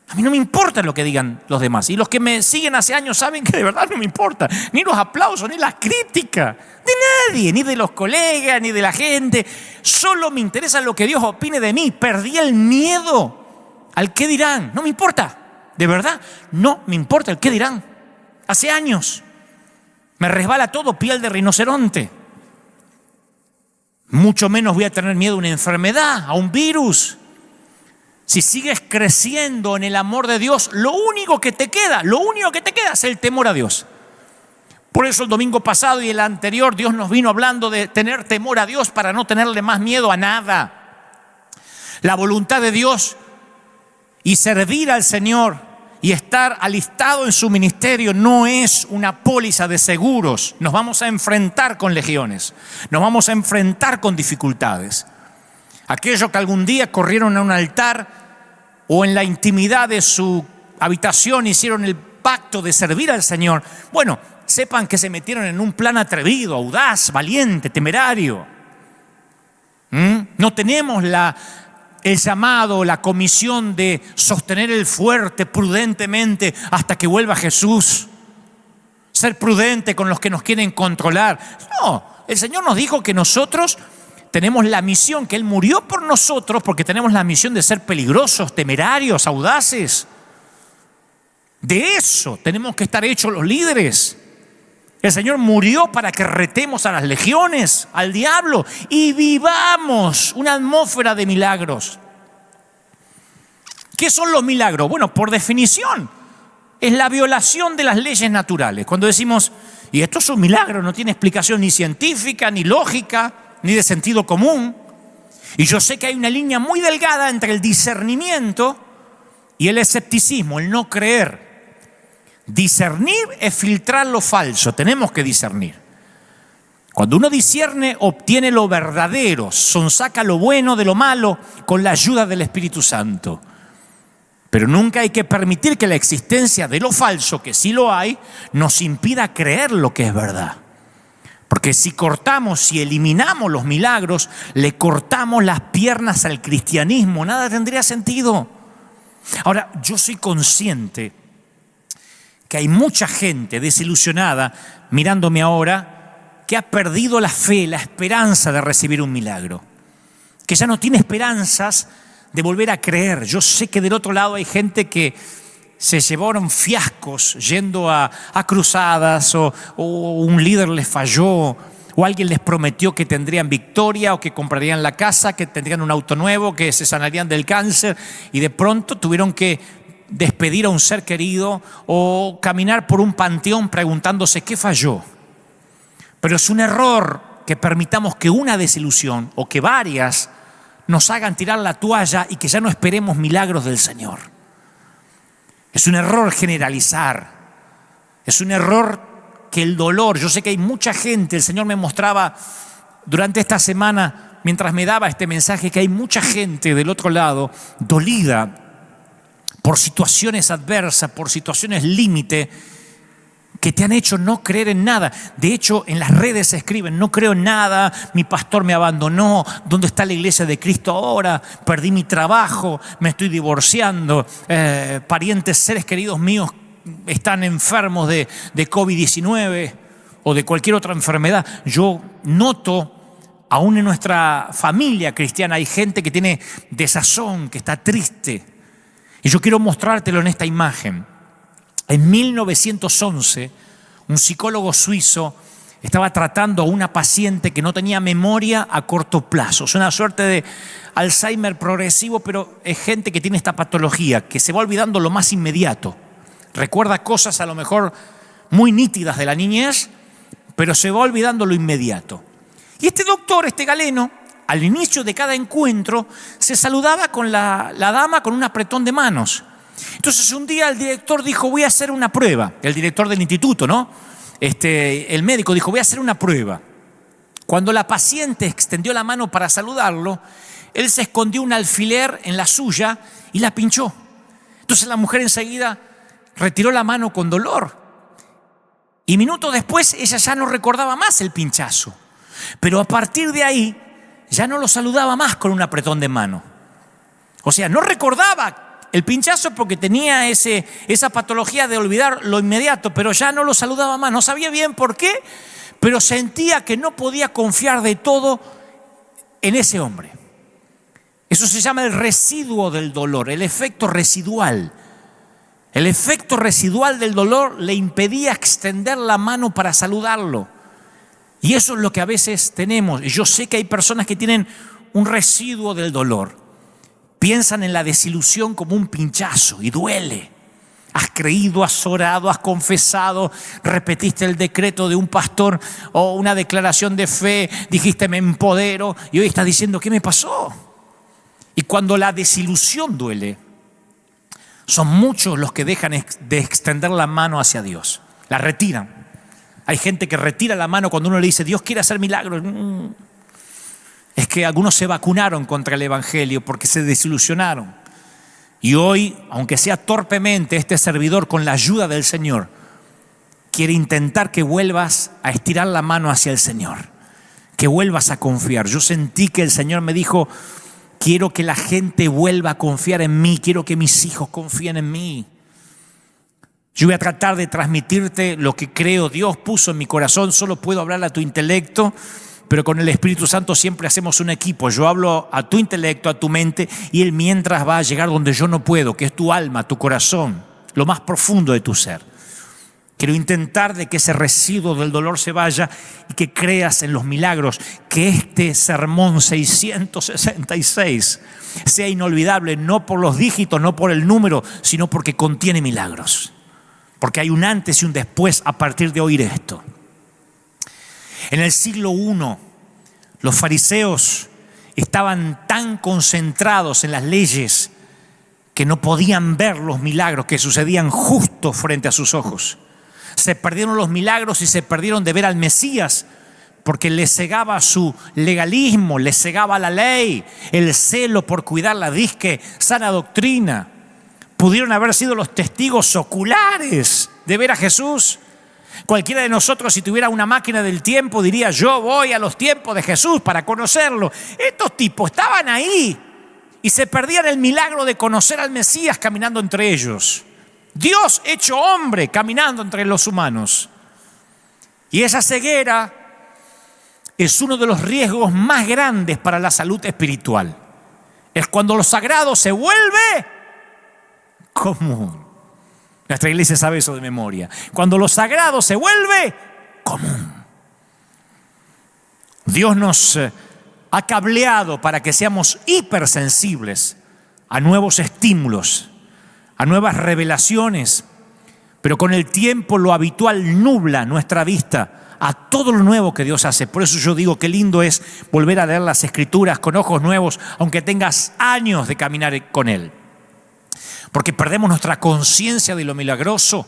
A mí no me importa lo que digan los demás. Y los que me siguen hace años saben que de verdad no me importa. Ni los aplausos, ni la crítica. De nadie, ni de los colegas, ni de la gente. Solo me interesa lo que Dios opine de mí. Perdí el miedo al qué dirán. No me importa. De verdad, no me importa el qué dirán. Hace años me resbala todo piel de rinoceronte. Mucho menos voy a tener miedo a una enfermedad, a un virus. Si sigues creciendo en el amor de Dios, lo único que te queda es el temor a Dios. Por eso el domingo pasado y el anterior Dios nos vino hablando de tener temor a Dios para no tenerle más miedo a nada. La voluntad de Dios y servir al Señor y estar alistado en su ministerio no es una póliza de seguros. Nos vamos a enfrentar con legiones, nos vamos a enfrentar con dificultades. Aquellos que algún día corrieron a un altar o en la intimidad de su habitación hicieron el pacto de servir al Señor, bueno, sepan que se metieron en un plan atrevido, audaz, valiente, temerario. No tenemos el llamado, la comisión de sostener el fuerte prudentemente hasta que vuelva Jesús. Ser prudente con los que nos quieren controlar. No, el Señor nos dijo que nosotros tenemos la misión, que Él murió por nosotros porque tenemos la misión de ser peligrosos, temerarios, audaces. De eso tenemos que estar hechos los líderes. El Señor murió para que retemos a las legiones, al diablo, y vivamos una atmósfera de milagros. ¿Qué son los milagros? Bueno, por definición, es la violación de las leyes naturales. Cuando decimos, y esto es un milagro, no tiene explicación ni científica, ni lógica, ni de sentido común. Y yo sé que hay una línea muy delgada entre el discernimiento y el escepticismo, el no creer. Discernir es filtrar lo falso, tenemos que discernir. Cuando uno discierne, obtiene lo verdadero, sonsaca lo bueno de lo malo con la ayuda del Espíritu Santo. Pero nunca hay que permitir que la existencia de lo falso, que sí lo hay, nos impida creer lo que es verdad. Porque si cortamos, si eliminamos los milagros, le cortamos las piernas al cristianismo, nada tendría sentido. Ahora, yo soy consciente que hay mucha gente desilusionada, mirándome ahora, que ha perdido la fe, la esperanza de recibir un milagro, que ya no tiene esperanzas de volver a creer. Yo sé que del otro lado hay gente que se llevaron fiascos yendo a cruzadas, o un líder les falló, o alguien les prometió que tendrían victoria, o que comprarían la casa, que tendrían un auto nuevo, que se sanarían del cáncer, y de pronto tuvieron que despedir a un ser querido o caminar por un panteón preguntándose qué falló. Pero es un error que permitamos que una desilusión o que varias nos hagan tirar la toalla y que ya no esperemos milagros del Señor. Es un error generalizar. Es un error que el dolor, yo sé que hay mucha gente, el Señor me mostraba durante esta semana, mientras me daba este mensaje, que hay mucha gente del otro lado dolida por situaciones adversas, por situaciones límite, que te han hecho no creer en nada. De hecho, en las redes se escriben, no creo en nada, mi pastor me abandonó, ¿dónde está la iglesia de Cristo ahora? Perdí mi trabajo, me estoy divorciando, parientes, seres queridos míos están enfermos de COVID-19, o de cualquier otra enfermedad. Yo noto, aún en nuestra familia cristiana, hay gente que tiene desazón, que está triste. Y yo quiero mostrártelo en esta imagen. En 1911, un psicólogo suizo estaba tratando a una paciente que no tenía memoria a corto plazo. Es una suerte de Alzheimer progresivo, pero es gente que tiene esta patología, que se va olvidando lo más inmediato. Recuerda cosas a lo mejor muy nítidas de la niñez, pero se va olvidando lo inmediato. Y este doctor, este galeno, al inicio de cada encuentro, se saludaba con la dama con un apretón de manos. Entonces un día el director dijo, voy a hacer una prueba. El director del instituto, ¿no? El médico dijo, voy a hacer una prueba. Cuando la paciente extendió la mano para saludarlo, él se escondió un alfiler en la suya y la pinchó. Entonces la mujer enseguida retiró la mano con dolor. Y minutos después ella ya no recordaba más el pinchazo. Pero a partir de ahí ya no lo saludaba más con un apretón de mano. O sea, no recordaba el pinchazo porque tenía esa patología de olvidar lo inmediato, pero ya no lo saludaba más. No sabía bien por qué, pero sentía que no podía confiar de todo en ese hombre. Eso se llama el residuo del dolor, el efecto residual. El efecto residual del dolor le impedía extender la mano para saludarlo. Y eso es lo que a veces tenemos. Y yo sé que hay personas que tienen un residuo del dolor. Piensan en la desilusión como un pinchazo y duele. Has creído, has orado, has confesado, repetiste el decreto de un pastor o una declaración de fe, dijiste me empodero y hoy estás diciendo ¿qué me pasó? Y cuando la desilusión duele, son muchos los que dejan de extender la mano hacia Dios. La retiran. Hay gente que retira la mano cuando uno le dice Dios quiere hacer milagros. Es que algunos se vacunaron contra el evangelio porque se desilusionaron. Y hoy, aunque sea torpemente, este servidor con la ayuda del Señor quiere intentar que vuelvas a estirar la mano hacia el Señor, que vuelvas a confiar. Yo sentí que el Señor me dijo, quiero que la gente vuelva a confiar en mí, quiero que mis hijos confíen en mí. Yo voy a tratar de transmitirte lo que creo Dios puso en mi corazón. Solo puedo hablar a tu intelecto, pero con el Espíritu Santo siempre hacemos un equipo. Yo hablo a tu intelecto, a tu mente, y Él mientras va a llegar donde yo no puedo, que es tu alma, tu corazón, lo más profundo de tu ser. Quiero intentar de que ese residuo del dolor se vaya y que creas en los milagros, que este sermón 666 sea inolvidable, no por los dígitos, no por el número, sino porque contiene milagros. Porque hay un antes y un después a partir de oír esto. En el siglo I, los fariseos estaban tan concentrados en las leyes que no podían ver los milagros que sucedían justo frente a sus ojos. Se perdieron los milagros y se perdieron de ver al Mesías porque les cegaba su legalismo, les cegaba la ley, el celo por cuidar la disque sana doctrina. Pudieron haber sido los testigos oculares de ver a Jesús. Cualquiera de nosotros, si tuviera una máquina del tiempo, diría, yo voy a los tiempos de Jesús para conocerlo. Estos tipos estaban ahí y se perdían el milagro de conocer al Mesías caminando entre ellos. Dios hecho hombre caminando entre los humanos. Y esa ceguera es uno de los riesgos más grandes para la salud espiritual. Es cuando lo sagrado se vuelve común. Nuestra iglesia sabe eso de memoria. Cuando lo sagrado se vuelve común. Dios nos ha cableado para que seamos hipersensibles a nuevos estímulos, a nuevas revelaciones, pero con el tiempo lo habitual nubla nuestra vista a todo lo nuevo que Dios hace. Por eso yo digo qué lindo es volver a leer las Escrituras con ojos nuevos, aunque tengas años de caminar con Él. Porque perdemos nuestra conciencia de lo milagroso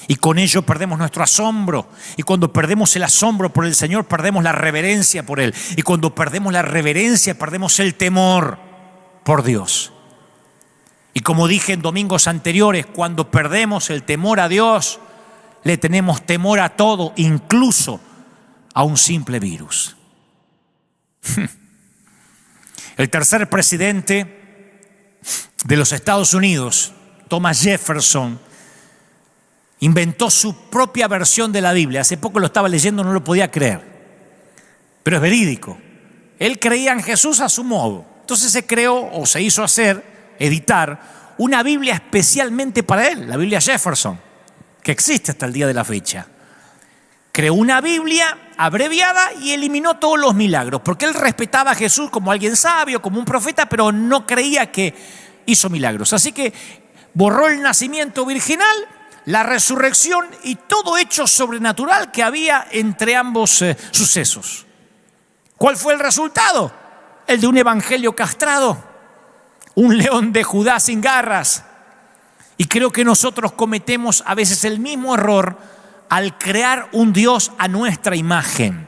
y con ello perdemos nuestro asombro. Y cuando perdemos el asombro por el Señor, perdemos la reverencia por Él. Y cuando perdemos la reverencia, perdemos el temor por Dios. Y como dije en domingos anteriores, cuando perdemos el temor a Dios, le tenemos temor a todo, incluso a un simple virus. El tercer presidente de los Estados Unidos, Thomas Jefferson, inventó su propia versión de la Biblia. Hace poco lo estaba leyendo, no lo podía creer, pero es verídico. Él creía en Jesús a su modo. Entonces se creó o se hizo editar una Biblia especialmente para él, la Biblia Jefferson, que existe hasta el día de la fecha. Creó una Biblia abreviada y eliminó todos los milagros, porque él respetaba a Jesús como alguien sabio, como un profeta, pero no creía que hizo milagros. Así que borró el nacimiento virginal, la resurrección y todo hecho sobrenatural que había entre ambos sucesos. ¿Cuál fue el resultado? El de un evangelio castrado, un león de Judá sin garras. Y creo que nosotros cometemos a veces el mismo error al crear un Dios a nuestra imagen.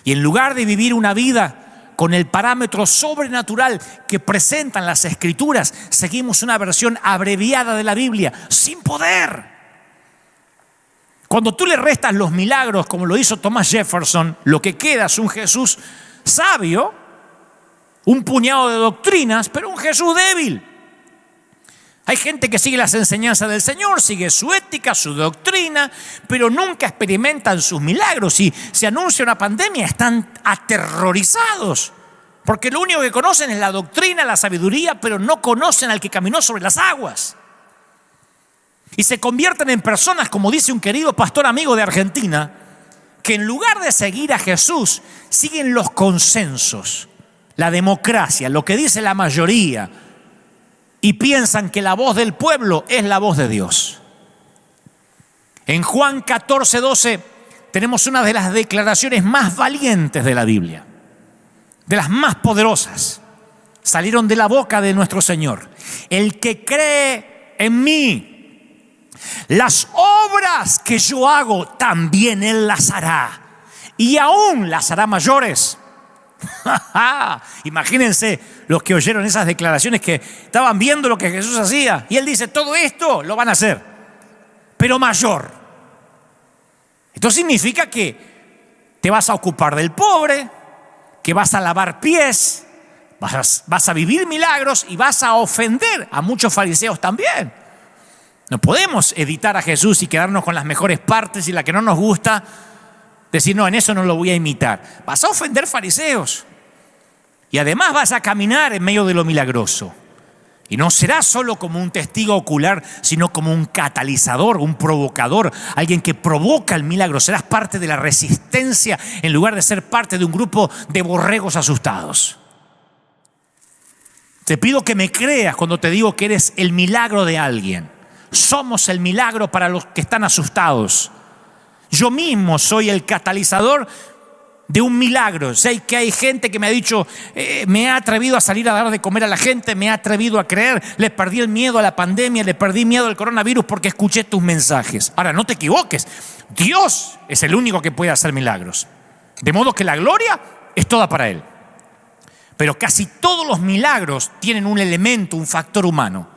Y en lugar de vivir una vida con el parámetro sobrenatural que presentan las Escrituras, seguimos una versión abreviada de la Biblia, sin poder. Cuando tú le restas los milagros, como lo hizo Thomas Jefferson, lo que queda es un Jesús sabio, un puñado de doctrinas, pero un Jesús débil. Hay gente que sigue las enseñanzas del Señor, sigue su ética, su doctrina, pero nunca experimentan sus milagros. Si se anuncia una pandemia, están aterrorizados, porque lo único que conocen es la doctrina, la sabiduría, pero no conocen al que caminó sobre las aguas. Y se convierten en personas, como dice un querido pastor amigo de Argentina, que en lugar de seguir a Jesús, siguen los consensos, la democracia, lo que dice la mayoría, y piensan que la voz del pueblo es la voz de Dios. En Juan 14:12 tenemos una de las declaraciones más valientes de la Biblia, de las más poderosas. Salieron de la boca de nuestro Señor. El que cree en mí, las obras que yo hago, también Él las hará, y aún las hará mayores. Imagínense los que oyeron esas declaraciones, que estaban viendo lo que Jesús hacía, y Él dice: todo esto lo van a hacer, pero mayor. Esto significa que te vas a ocupar del pobre, que vas a lavar pies, vas a vivir milagros y vas a ofender a muchos fariseos también. No podemos editar a Jesús y quedarnos con las mejores partes, y la que no nos gusta decir: no, en eso no lo voy a imitar. Vas a ofender fariseos. Y además vas a caminar en medio de lo milagroso. Y no serás solo como un testigo ocular, sino como un catalizador, un provocador, alguien que provoca el milagro. Serás parte de la resistencia en lugar de ser parte de un grupo de borregos asustados. Te pido que me creas cuando te digo que eres el milagro de alguien. Somos el milagro para los que están asustados. Yo mismo soy el catalizador de un milagro. Sé que hay gente que me ha dicho: me he atrevido a salir a dar de comer a la gente, me he atrevido a creer, le perdí el miedo a la pandemia, le perdí miedo al coronavirus porque escuché tus mensajes. Ahora, no te equivoques, Dios es el único que puede hacer milagros, de modo que la gloria es toda para Él. Pero casi todos los milagros tienen un elemento, un factor humano.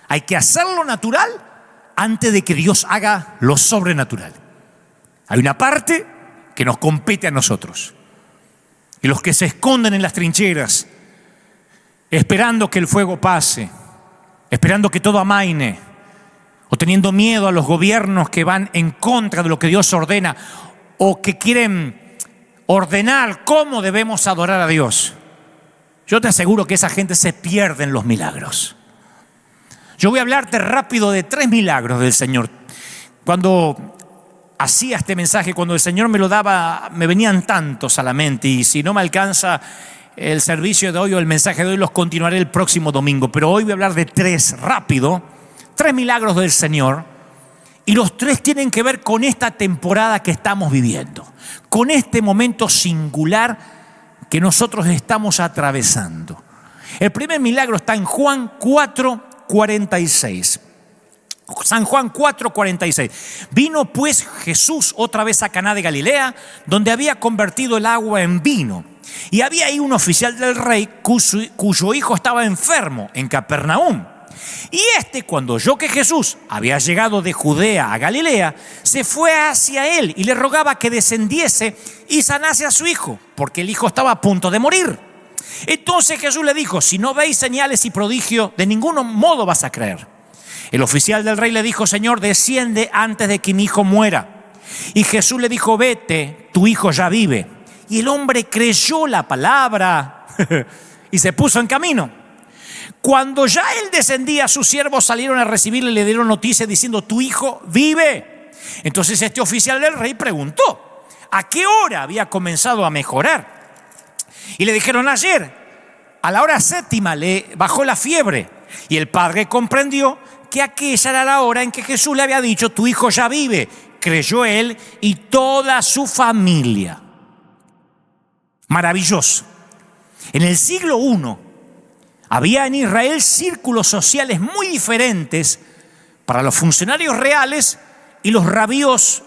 Hay que hacerlo natural antes de que Dios haga lo sobrenatural. Hay una parte que nos compete a nosotros. Y los que se esconden en las trincheras, esperando que el fuego pase, esperando que todo amaine, o teniendo miedo a los gobiernos que van en contra de lo que Dios ordena, o que quieren ordenar cómo debemos adorar a Dios, yo te aseguro que esa gente se pierde en los milagros. Yo voy a hablarte rápido de 3 milagros del Señor. Cuando hacía este mensaje, cuando el Señor me lo daba, me venían tantos a la mente, y si no me alcanza el servicio de hoy o el mensaje de hoy, los continuaré el próximo domingo. Pero hoy voy a hablar de 3 rápido, 3 milagros del Señor, y los 3 tienen que ver con esta temporada que estamos viviendo, con este momento singular que nosotros estamos atravesando. El primer milagro está en Juan 4:46. San Juan 4:46. Vino pues Jesús otra vez a Caná de Galilea, donde había convertido el agua en vino. Y había ahí un oficial del rey cuyo hijo estaba enfermo en Capernaum. Y cuando oyó que Jesús había llegado de Judea a Galilea, se fue hacia él y le rogaba que descendiese y sanase a su hijo, porque el hijo estaba a punto de morir. Entonces Jesús le dijo: si no veis señales y prodigios, de ningún modo vas a creer. El oficial del rey le dijo: Señor, desciende antes de que mi hijo muera. Y Jesús le dijo: vete, tu hijo ya vive. Y el hombre creyó la palabra y se puso en camino. Cuando ya él descendía, sus siervos salieron a recibirle y le dieron noticia diciendo: tu hijo vive. Entonces este oficial del rey preguntó: ¿a qué hora había comenzado a mejorar? Y le dijeron: ayer, a la hora 7ª, le bajó la fiebre. Y el padre comprendió que aquella era la hora en que Jesús le había dicho: tu hijo ya vive. Creyó él y toda su familia. Maravilloso. En el siglo I había en Israel círculos sociales muy diferentes para los funcionarios reales y los rabinos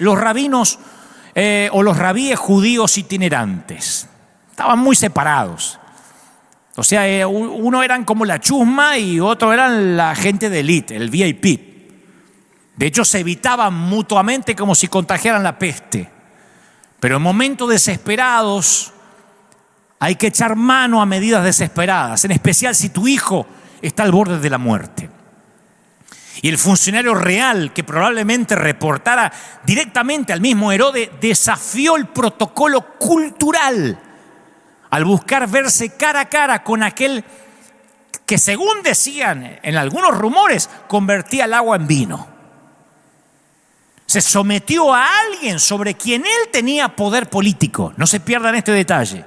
o los rabíes judíos itinerantes. Estaban muy separados. O sea, uno eran como la chusma y otro eran la gente de élite, el VIP. De hecho, se evitaban mutuamente como si contagiaran la peste. Pero en momentos desesperados hay que echar mano a medidas desesperadas, en especial si tu hijo está al borde de la muerte. Y el funcionario real, que probablemente reportara directamente al mismo Herodes, desafió el protocolo cultural al buscar verse cara a cara con aquel que, según decían en algunos rumores, convertía el agua en vino. Se sometió a alguien sobre quien él tenía poder político. No se pierdan este detalle.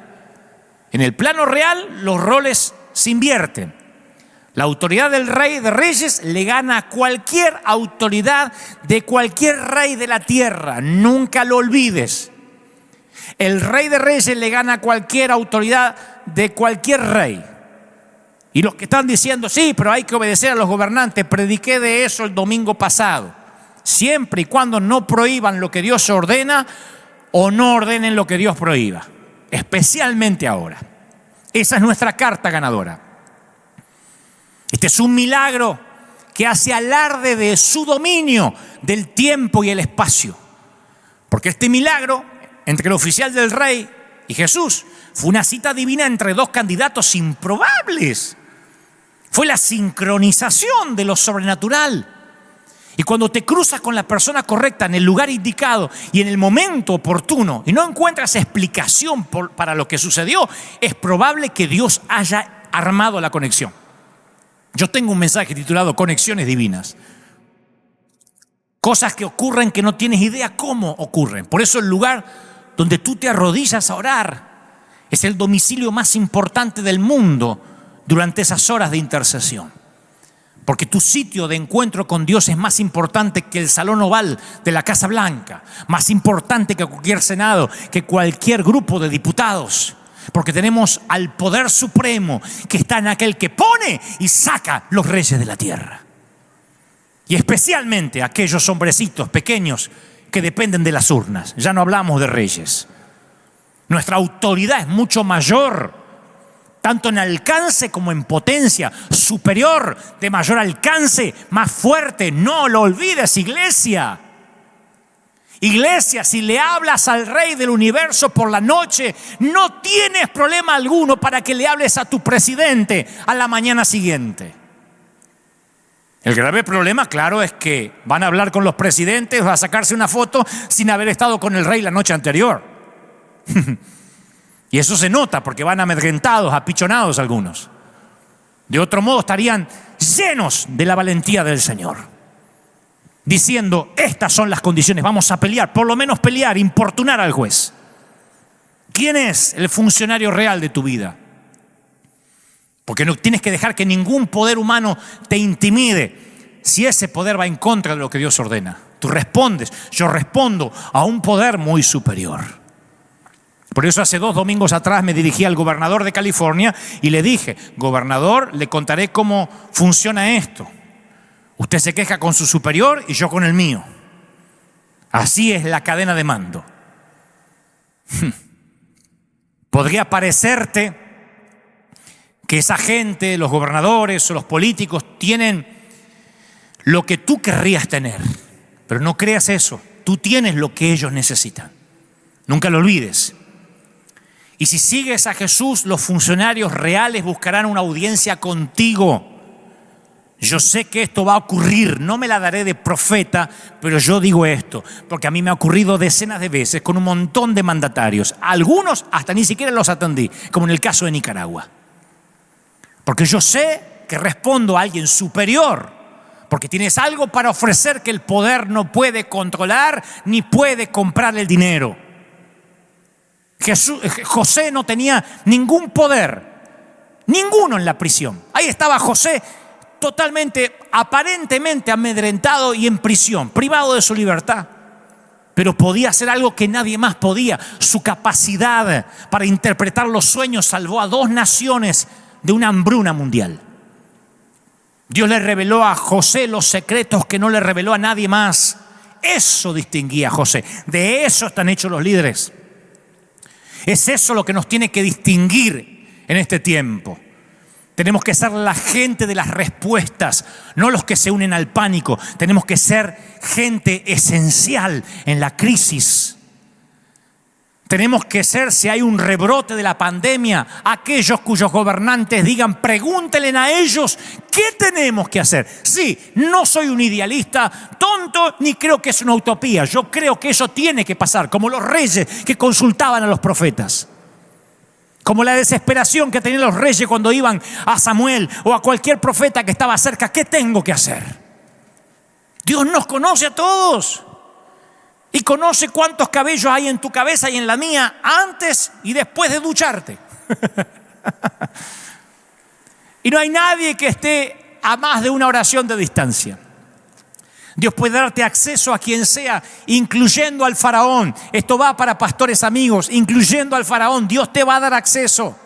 En el plano real, los roles se invierten. La autoridad del rey de reyes le gana a cualquier autoridad de cualquier rey de la tierra. Nunca lo olvides. El rey de reyes le gana a cualquier autoridad de cualquier rey. Y los que están diciendo: sí, pero hay que obedecer a los gobernantes, prediqué de eso el domingo pasado. Siempre y cuando no prohíban lo que Dios ordena o no ordenen lo que Dios prohíba. Especialmente ahora. Esa es nuestra carta ganadora. Este es un milagro que hace alarde de su dominio del tiempo y el espacio. Porque este milagro entre el oficial del rey y Jesús fue una cita divina entre dos candidatos improbables. Fue la sincronización de lo sobrenatural. Y cuando te cruzas con la persona correcta en el lugar indicado y en el momento oportuno y no encuentras explicación para lo que sucedió, es probable que Dios haya armado la conexión. Yo tengo un mensaje titulado Conexiones Divinas. Cosas que ocurren que no tienes idea cómo ocurren. Por eso el lugar donde tú te arrodillas a orar es el domicilio más importante del mundo durante esas horas de intercesión. Porque tu sitio de encuentro con Dios es más importante que el salón oval de la Casa Blanca, más importante que cualquier senado, que cualquier grupo de diputados. Porque tenemos al poder supremo que está en aquel que pone y saca los reyes de la tierra. Y especialmente aquellos hombrecitos pequeños que dependen de las urnas. Ya no hablamos de reyes. Nuestra autoridad es mucho mayor, tanto en alcance como en potencia, superior, de mayor alcance, más fuerte. No lo olvides, iglesia. Iglesia, si le hablas al Rey del universo por la noche, no tienes problema alguno para que le hables a tu presidente a la mañana siguiente. El grave problema, claro, es que van a hablar con los presidentes, a sacarse una foto sin haber estado con el rey la noche anterior. Y eso se nota porque van amedrentados, apichonados algunos. De otro modo estarían llenos de la valentía del Señor, diciendo: estas son las condiciones, vamos a pelear, por lo menos pelear, importunar al juez. ¿Quién es el funcionario real de tu vida? Porque no tienes que dejar que ningún poder humano te intimide si ese poder va en contra de lo que Dios ordena. Tú respondes, yo respondo a un poder muy superior. Por eso hace 2 domingos atrás me dirigí al gobernador de California y le dije: gobernador, le contaré cómo funciona esto. Usted se queja con su superior y yo con el mío. Así es la cadena de mando. Podría parecerte que esa gente, los gobernadores o los políticos, tienen lo que tú querrías tener. Pero no creas eso. Tú tienes lo que ellos necesitan. Nunca lo olvides. Y si sigues a Jesús, los funcionarios reales buscarán una audiencia contigo. Yo sé que esto va a ocurrir, no me la daré de profeta, pero yo digo esto, porque a mí me ha ocurrido decenas de veces con un montón de mandatarios. Algunos hasta ni siquiera los atendí, como en el caso de Nicaragua. Porque yo sé que respondo a alguien superior, porque tienes algo para ofrecer que el poder no puede controlar ni puede comprar el dinero. José no tenía ningún poder, ninguno en la prisión. Ahí estaba José, totalmente, aparentemente amedrentado y en prisión, privado de su libertad. Pero podía hacer algo que nadie más podía. Su capacidad para interpretar los sueños salvó a 2 naciones de una hambruna mundial. Dios le reveló a José los secretos que no le reveló a nadie más. Eso distinguía a José. De eso están hechos los líderes. Es eso lo que nos tiene que distinguir en este tiempo. Tenemos que ser la gente de las respuestas, no los que se unen al pánico. Tenemos que ser gente esencial en la crisis. Tenemos que ser, si hay un rebrote de la pandemia, aquellos cuyos gobernantes digan, pregúntenle a ellos qué tenemos que hacer. Sí, no soy un idealista tonto, ni creo que es una utopía. Yo creo que eso tiene que pasar, como los reyes que consultaban a los profetas. Como la desesperación que tenían los reyes cuando iban a Samuel o a cualquier profeta que estaba cerca. ¿Qué tengo que hacer? Dios nos conoce a todos y conoce cuántos cabellos hay en tu cabeza y en la mía antes y después de ducharte. Y no hay nadie que esté a más de una oración de distancia. Dios puede darte acceso a quien sea, incluyendo al faraón. Esto va para pastores amigos, incluyendo al faraón. Dios te va a dar acceso.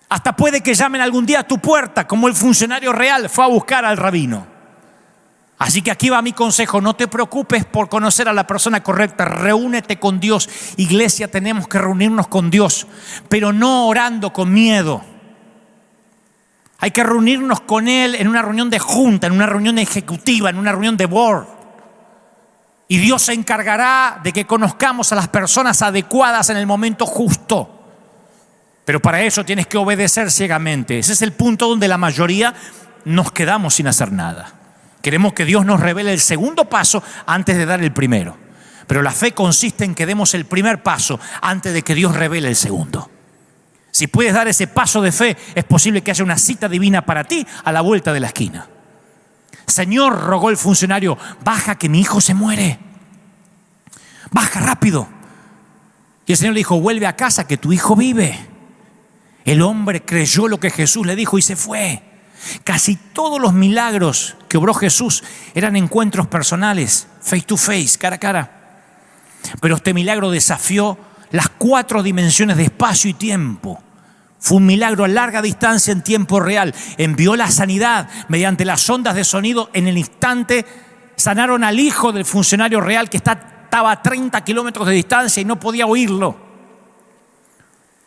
Hasta puede que llamen algún día a tu puerta, como el funcionario real fue a buscar al rabino. Así que aquí va mi consejo: no te preocupes por conocer a la persona correcta. Reúnete con Dios. Iglesia, tenemos que reunirnos con Dios, pero no orando con miedo. Hay que reunirnos con Él en una reunión de junta, en una reunión ejecutiva, en una reunión de board. Y Dios se encargará de que conozcamos a las personas adecuadas en el momento justo. Pero para eso tienes que obedecer ciegamente. Ese es el punto donde la mayoría nos quedamos sin hacer nada. Queremos que Dios nos revele el segundo paso antes de dar el primero. Pero la fe consiste en que demos el primer paso antes de que Dios revele el segundo. Si puedes dar ese paso de fe, es posible que haya una cita divina para ti a la vuelta de la esquina. Señor, rogó el funcionario, baja que mi hijo se muere. Baja rápido. Y el Señor le dijo, vuelve a casa que tu hijo vive. El hombre creyó lo que Jesús le dijo y se fue. Casi todos los milagros que obró Jesús eran encuentros personales, face to face, cara a cara. Pero este milagro desafió las 4 dimensiones de espacio y tiempo. Fue un milagro a larga distancia en tiempo real. Envió la sanidad mediante las ondas de sonido. En el instante sanaron al hijo del funcionario real que estaba a 30 kilómetros de distancia y no podía oírlo.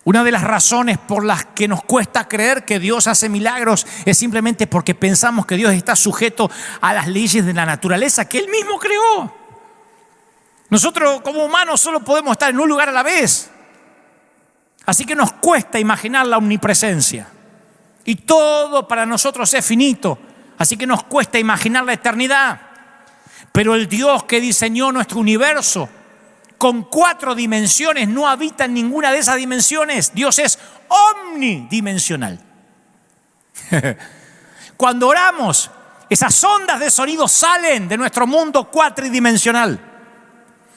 Una de las razones por las que nos cuesta creer que Dios hace milagros es simplemente porque pensamos que Dios está sujeto a las leyes de la naturaleza que Él mismo creó. Nosotros como humanos solo podemos estar en un lugar a la vez. Así que nos cuesta imaginar la omnipresencia. Y todo para nosotros es finito. Así que nos cuesta imaginar la eternidad. Pero el Dios que diseñó nuestro universo con 4 dimensiones no habita en ninguna de esas dimensiones. Dios es omnidimensional. Cuando oramos, esas ondas de sonido salen de nuestro mundo cuatridimensional.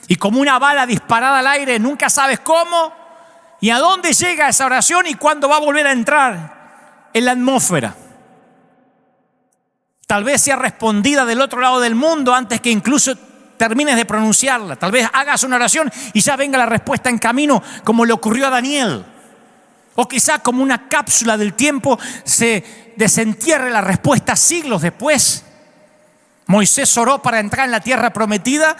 Y como una bala disparada al aire, nunca sabes cómo y a dónde llega esa oración y cuándo va a volver a entrar en la atmósfera. Tal vez sea respondida del otro lado del mundo antes que incluso termines de pronunciarla. Tal vez hagas una oración y ya venga la respuesta en camino, como le ocurrió a Daniel. O quizá como una cápsula del tiempo se desentierre la respuesta siglos después. Moisés oró para entrar en la tierra prometida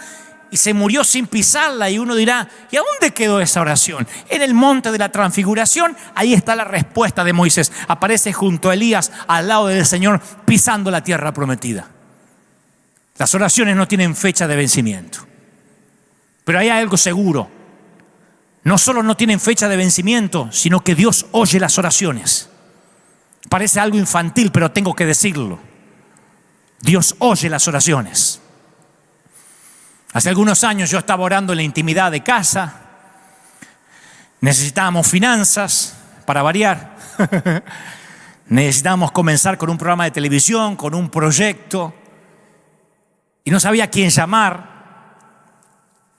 y se murió sin pisarla, y uno dirá, ¿y a dónde quedó esa oración? En el monte de la transfiguración, ahí está la respuesta de Moisés. Aparece junto a Elías al lado del Señor pisando la tierra prometida. Las oraciones no tienen fecha de vencimiento. Pero hay algo seguro. No solo no tienen fecha de vencimiento, sino que Dios oye las oraciones. Parece algo infantil, pero tengo que decirlo. Dios oye las oraciones. Hace algunos años yo estaba orando en la intimidad de casa. Necesitábamos finanzas, para variar. Necesitábamos comenzar con un programa de televisión, con un proyecto. Y no sabía a quién llamar.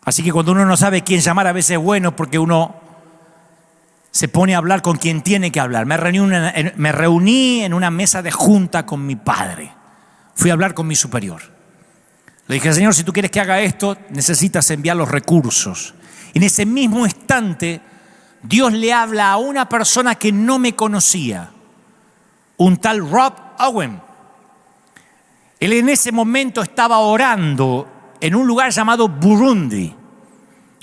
Así que cuando uno no sabe quién llamar, a veces es bueno porque uno se pone a hablar con quien tiene que hablar. Me reuní en una mesa de junta con mi padre. Fui a hablar con mi superior. Le dije, Señor, si tú quieres que haga esto, necesitas enviar los recursos. En ese mismo instante, Dios le habla a una persona que no me conocía, un tal Rob Owen. Él en ese momento estaba orando en un lugar llamado Burundi.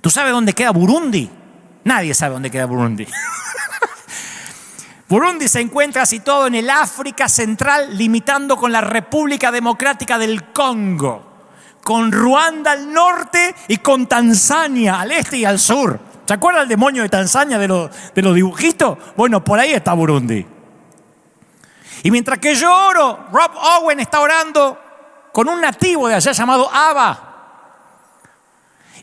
¿Tú sabes dónde queda Burundi? Nadie sabe dónde queda Burundi. Burundi se encuentra situado en el África Central, limitando con la República Democrática del Congo, con Ruanda al norte y con Tanzania al este y al sur. ¿Se acuerda el demonio de Tanzania de los dibujitos? Bueno, por ahí está Burundi. Y mientras que yo oro, Rob Owen está orando con un nativo de allá llamado Abba.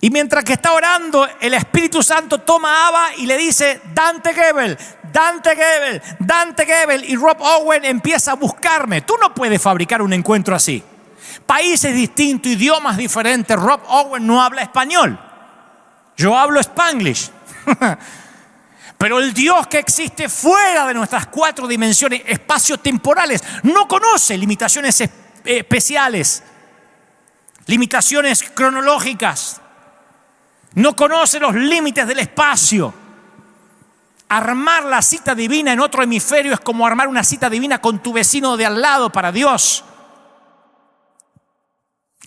Y mientras que está orando, el Espíritu Santo toma a Abba y le dice, Dante Gebel, Dante Gebel, Dante Gebel. Y Rob Owen empieza a buscarme. Tú no puedes fabricar un encuentro así. Países distintos, idiomas diferentes. Rob Owen no habla español. Yo hablo Spanglish. Pero el Dios que existe fuera de nuestras 4 dimensiones espaciotemporales no conoce limitaciones especiales, limitaciones cronológicas. No conoce los límites del espacio. Armar la cita divina en otro hemisferio es como armar una cita divina con tu vecino de al lado para Dios.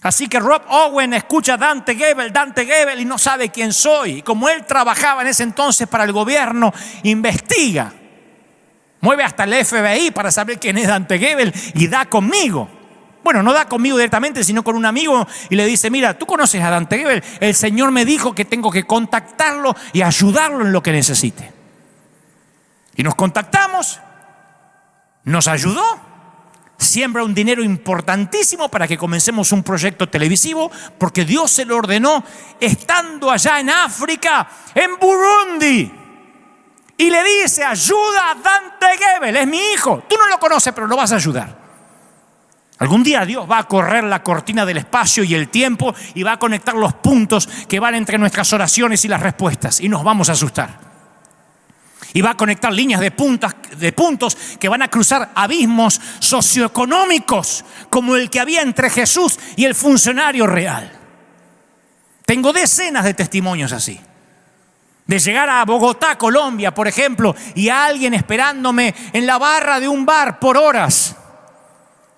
Así que Rob Owen escucha Dante Gebel y no sabe quién soy. Y como él trabajaba en ese entonces para el gobierno, investiga. Mueve hasta el FBI para saber quién es Dante Gebel y da conmigo. Bueno, no da conmigo directamente, sino con un amigo y le dice, mira, ¿tú conoces a Dante Gebel? El Señor me dijo que tengo que contactarlo y ayudarlo en lo que necesite. Y nos contactamos, nos ayudó, siembra un dinero importantísimo para que comencemos un proyecto televisivo, porque Dios se lo ordenó estando allá en África, en Burundi. Y le dice, ayuda a Dante Gebel, es mi hijo. Tú no lo conoces, pero lo vas a ayudar. Algún día Dios va a correr la cortina del espacio y el tiempo y va a conectar los puntos que van entre nuestras oraciones y las respuestas y nos vamos a asustar. Y va a conectar líneas de puntos que van a cruzar abismos socioeconómicos como el que había entre Jesús y el funcionario real. Tengo decenas de testimonios así. De llegar a Bogotá, Colombia, por ejemplo, y a alguien esperándome en la barra de un bar por horas.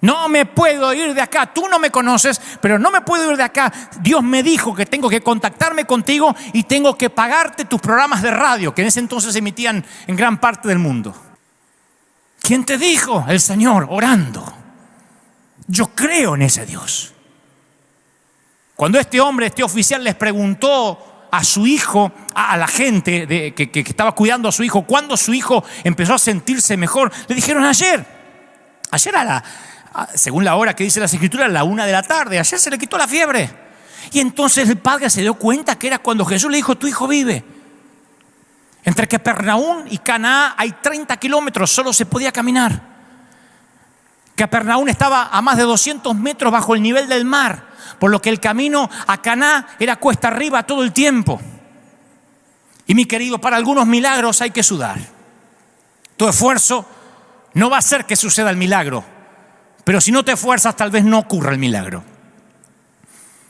No me puedo ir de acá, tú no me conoces, pero no me puedo ir de acá. Dios me dijo que tengo que contactarme contigo y tengo que pagarte tus programas de radio, que en ese entonces se emitían en gran parte del mundo. ¿Quién te dijo? El Señor, orando. Yo creo en ese Dios. Cuando este oficial les preguntó a su hijo, a la gente que estaba cuidando a su hijo, ¿cuándo su hijo empezó a sentirse mejor? Le dijeron ayer según la hora que dice las Escrituras, a la 1 de la tarde. Ayer se le quitó la fiebre. Y entonces el padre se dio cuenta que era cuando Jesús le dijo, tu hijo vive. Entre Capernaum y Canaá hay 30 kilómetros, solo se podía caminar. Capernaum estaba a más de 200 metros bajo el nivel del mar, por lo que el camino a Canaá era cuesta arriba todo el tiempo. Y mi querido, para algunos milagros hay que sudar. Tu esfuerzo no va a hacer que suceda el milagro. Pero si no te esfuerzas, tal vez no ocurra el milagro.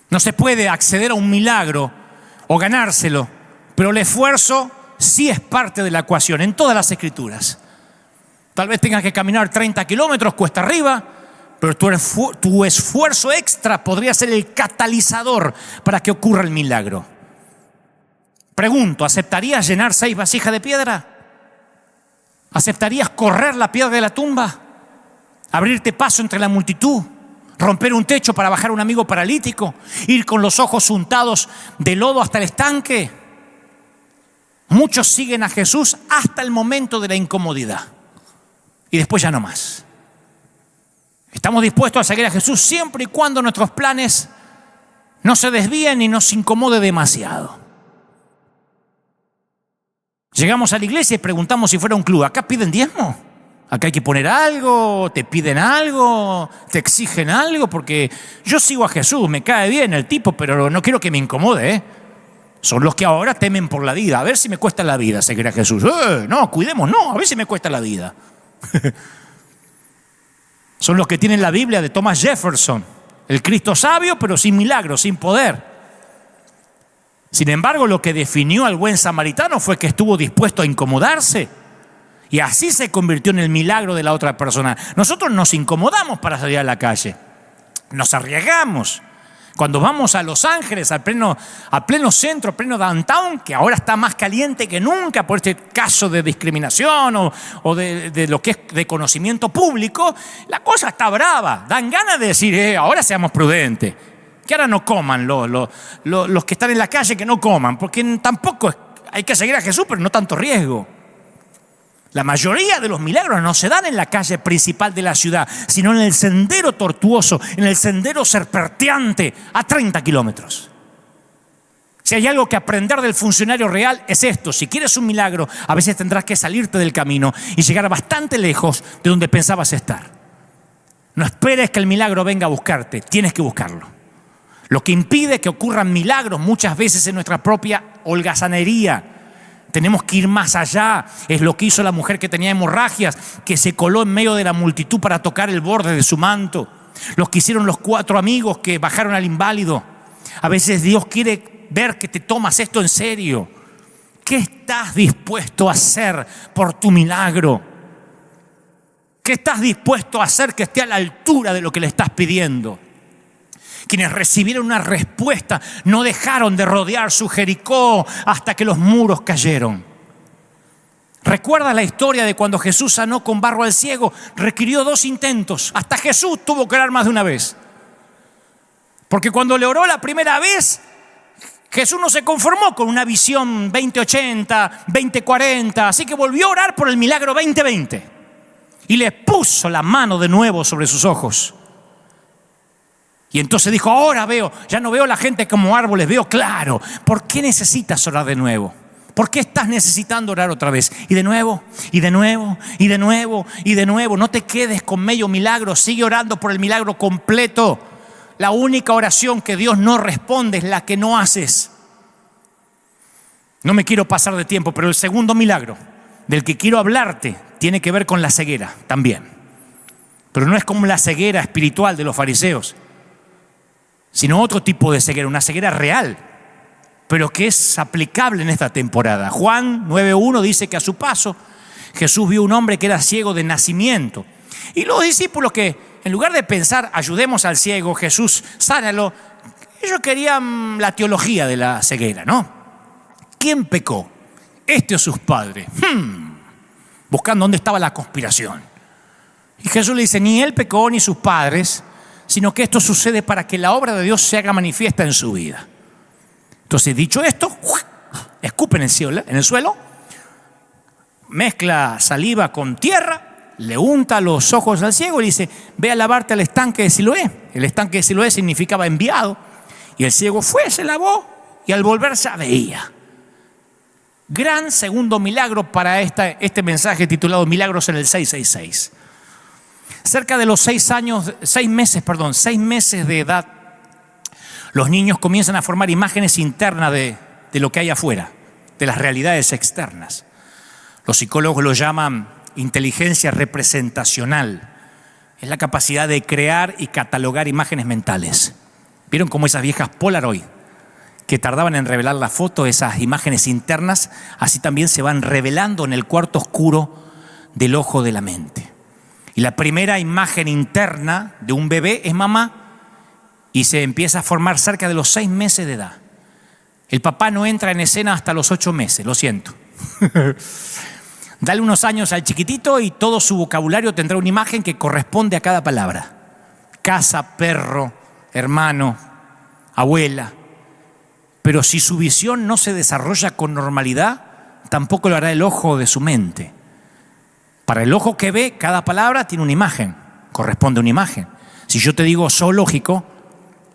No se puede acceder a un milagro o ganárselo, pero el esfuerzo sí es parte de la ecuación en todas las Escrituras. Tal vez tengas que caminar 30 kilómetros cuesta arriba, pero tu esfuerzo extra podría ser el catalizador para que ocurra el milagro. Pregunto, ¿aceptarías llenar 6 vasijas de piedra? ¿Aceptarías correr la piedra de la tumba? Abrirte paso entre la multitud, romper un techo para bajar a un amigo paralítico, ir con los ojos untados de lodo hasta el estanque. Muchos siguen a Jesús hasta el momento de la incomodidad y después ya no más. Estamos dispuestos a seguir a Jesús siempre y cuando nuestros planes no se desvíen y nos incomode demasiado. Llegamos a la iglesia y preguntamos si fuera un club. ¿Acá piden diezmo? ¿Acá hay que poner algo? ¿Te piden algo? ¿Te exigen algo? Porque yo sigo a Jesús, me cae bien el tipo, pero no quiero que me incomode, ¿eh? Son los que ahora temen por la vida. A ver si me cuesta la vida seguir a Jesús. No, cuidemos, no, a ver si me cuesta la vida. Son los que tienen la Biblia de Thomas Jefferson. El Cristo sabio, pero sin milagros, sin poder. Sin embargo, lo que definió al buen samaritano fue que estuvo dispuesto a incomodarse. Y así se convirtió en el milagro de la otra persona. Nosotros nos incomodamos para salir a la calle. Nos arriesgamos. Cuando vamos a Los Ángeles, a pleno centro, a pleno downtown, que ahora está más caliente que nunca por este caso de discriminación o de lo que es de conocimiento público, la cosa está brava. Dan ganas de decir, ahora seamos prudentes. Que ahora no coman los que están en la calle, que no coman, porque tampoco hay que seguir a Jesús, pero no tanto riesgo. La mayoría de los milagros no se dan en la calle principal de la ciudad, sino en el sendero tortuoso, en el sendero serpenteante a 30 kilómetros. Si hay algo que aprender del funcionario real es esto: si quieres un milagro, a veces tendrás que salirte del camino y llegar bastante lejos de donde pensabas estar. No esperes que el milagro venga a buscarte, tienes que buscarlo. Lo que impide que ocurran milagros muchas veces es nuestra propia holgazanería. Tenemos que ir más allá. Es lo que hizo la mujer que tenía hemorragias, que se coló en medio de la multitud para tocar el borde de su manto. Lo que hicieron los 4 amigos que bajaron al inválido. A veces Dios quiere ver que te tomas esto en serio. ¿Qué estás dispuesto a hacer por tu milagro? ¿Qué estás dispuesto a hacer que esté a la altura de lo que le estás pidiendo? Quienes recibieron una respuesta no dejaron de rodear su Jericó hasta que los muros cayeron. ¿Recuerda la historia de cuando Jesús sanó con barro al ciego? Requirió 2 intentos. Hasta Jesús tuvo que orar más de una vez. Porque cuando le oró la primera vez, Jesús no se conformó con una visión 2080, 2040. Así que volvió a orar por el milagro 2020. Y le puso la mano de nuevo sobre sus ojos. Y entonces dijo, ahora veo, ya no veo a la gente como árboles, veo claro. ¿Por qué necesitas orar de nuevo? ¿Por qué estás necesitando orar otra vez? Y de nuevo, y de nuevo, y de nuevo, y de nuevo. No te quedes con medio milagro, sigue orando por el milagro completo. La única oración que Dios no responde es la que no haces. No me quiero pasar de tiempo, pero el segundo milagro del que quiero hablarte tiene que ver con la ceguera también. Pero no es como la ceguera espiritual de los fariseos, sino otro tipo de ceguera, una ceguera real, pero que es aplicable en esta temporada. Juan 9:1 dice que a su paso Jesús vio un hombre que era ciego de nacimiento. Y los discípulos, que en lugar de pensar, ayudemos al ciego, Jesús, sánalo, ellos querían la teología de la ceguera, ¿no? ¿Quién pecó? ¿Este o sus padres? Buscando dónde estaba la conspiración. Y Jesús le dice, ni él pecó ni sus padres, sino que esto sucede para que la obra de Dios se haga manifiesta en su vida. Entonces, dicho esto, escupe en el suelo, mezcla saliva con tierra, le unta los ojos al ciego y dice, ve a lavarte al estanque de Siloé. El estanque de Siloé significaba enviado. Y el ciego fue, se lavó y al volver ya veía. Gran segundo milagro para este mensaje titulado Milagros en el 666. Cerca de los 6 meses de edad, los niños comienzan a formar imágenes internas de lo que hay afuera, de las realidades externas. Los psicólogos lo llaman inteligencia representacional. Es la capacidad de crear y catalogar imágenes mentales. ¿Vieron cómo esas viejas Polaroid que tardaban en revelar la foto, esas imágenes internas, así también se van revelando en el cuarto oscuro del ojo de la mente? Y la primera imagen interna de un bebé es mamá, y se empieza a formar cerca de los 6 meses de edad. El papá no entra en escena hasta los 8 meses, lo siento. Dale unos años al chiquitito y todo su vocabulario tendrá una imagen que corresponde a cada palabra. Casa, perro, hermano, abuela. Pero si su visión no se desarrolla con normalidad, tampoco lo hará el ojo de su mente. Para el ojo que ve, cada palabra tiene una imagen corresponde a una imagen. Si yo te digo zoológico,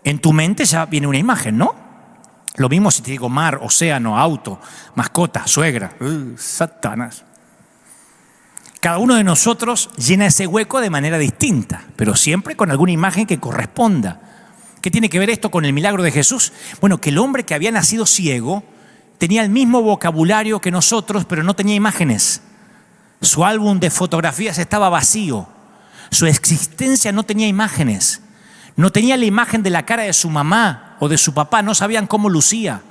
en tu mente ya viene una imagen, ¿no? Lo mismo si te digo mar, océano, auto, mascota, suegra. Satanás. Cada uno de nosotros llena ese hueco de manera distinta, pero siempre con alguna imagen que corresponda. ¿Qué tiene que ver esto con el milagro de Jesús? Bueno, que el hombre que había nacido ciego tenía el mismo vocabulario que nosotros, pero no tenía imágenes. Su álbum de fotografías estaba vacío. Su existencia no tenía imágenes. No tenía la imagen de la cara de su mamá o de su papá, no sabían cómo lucía.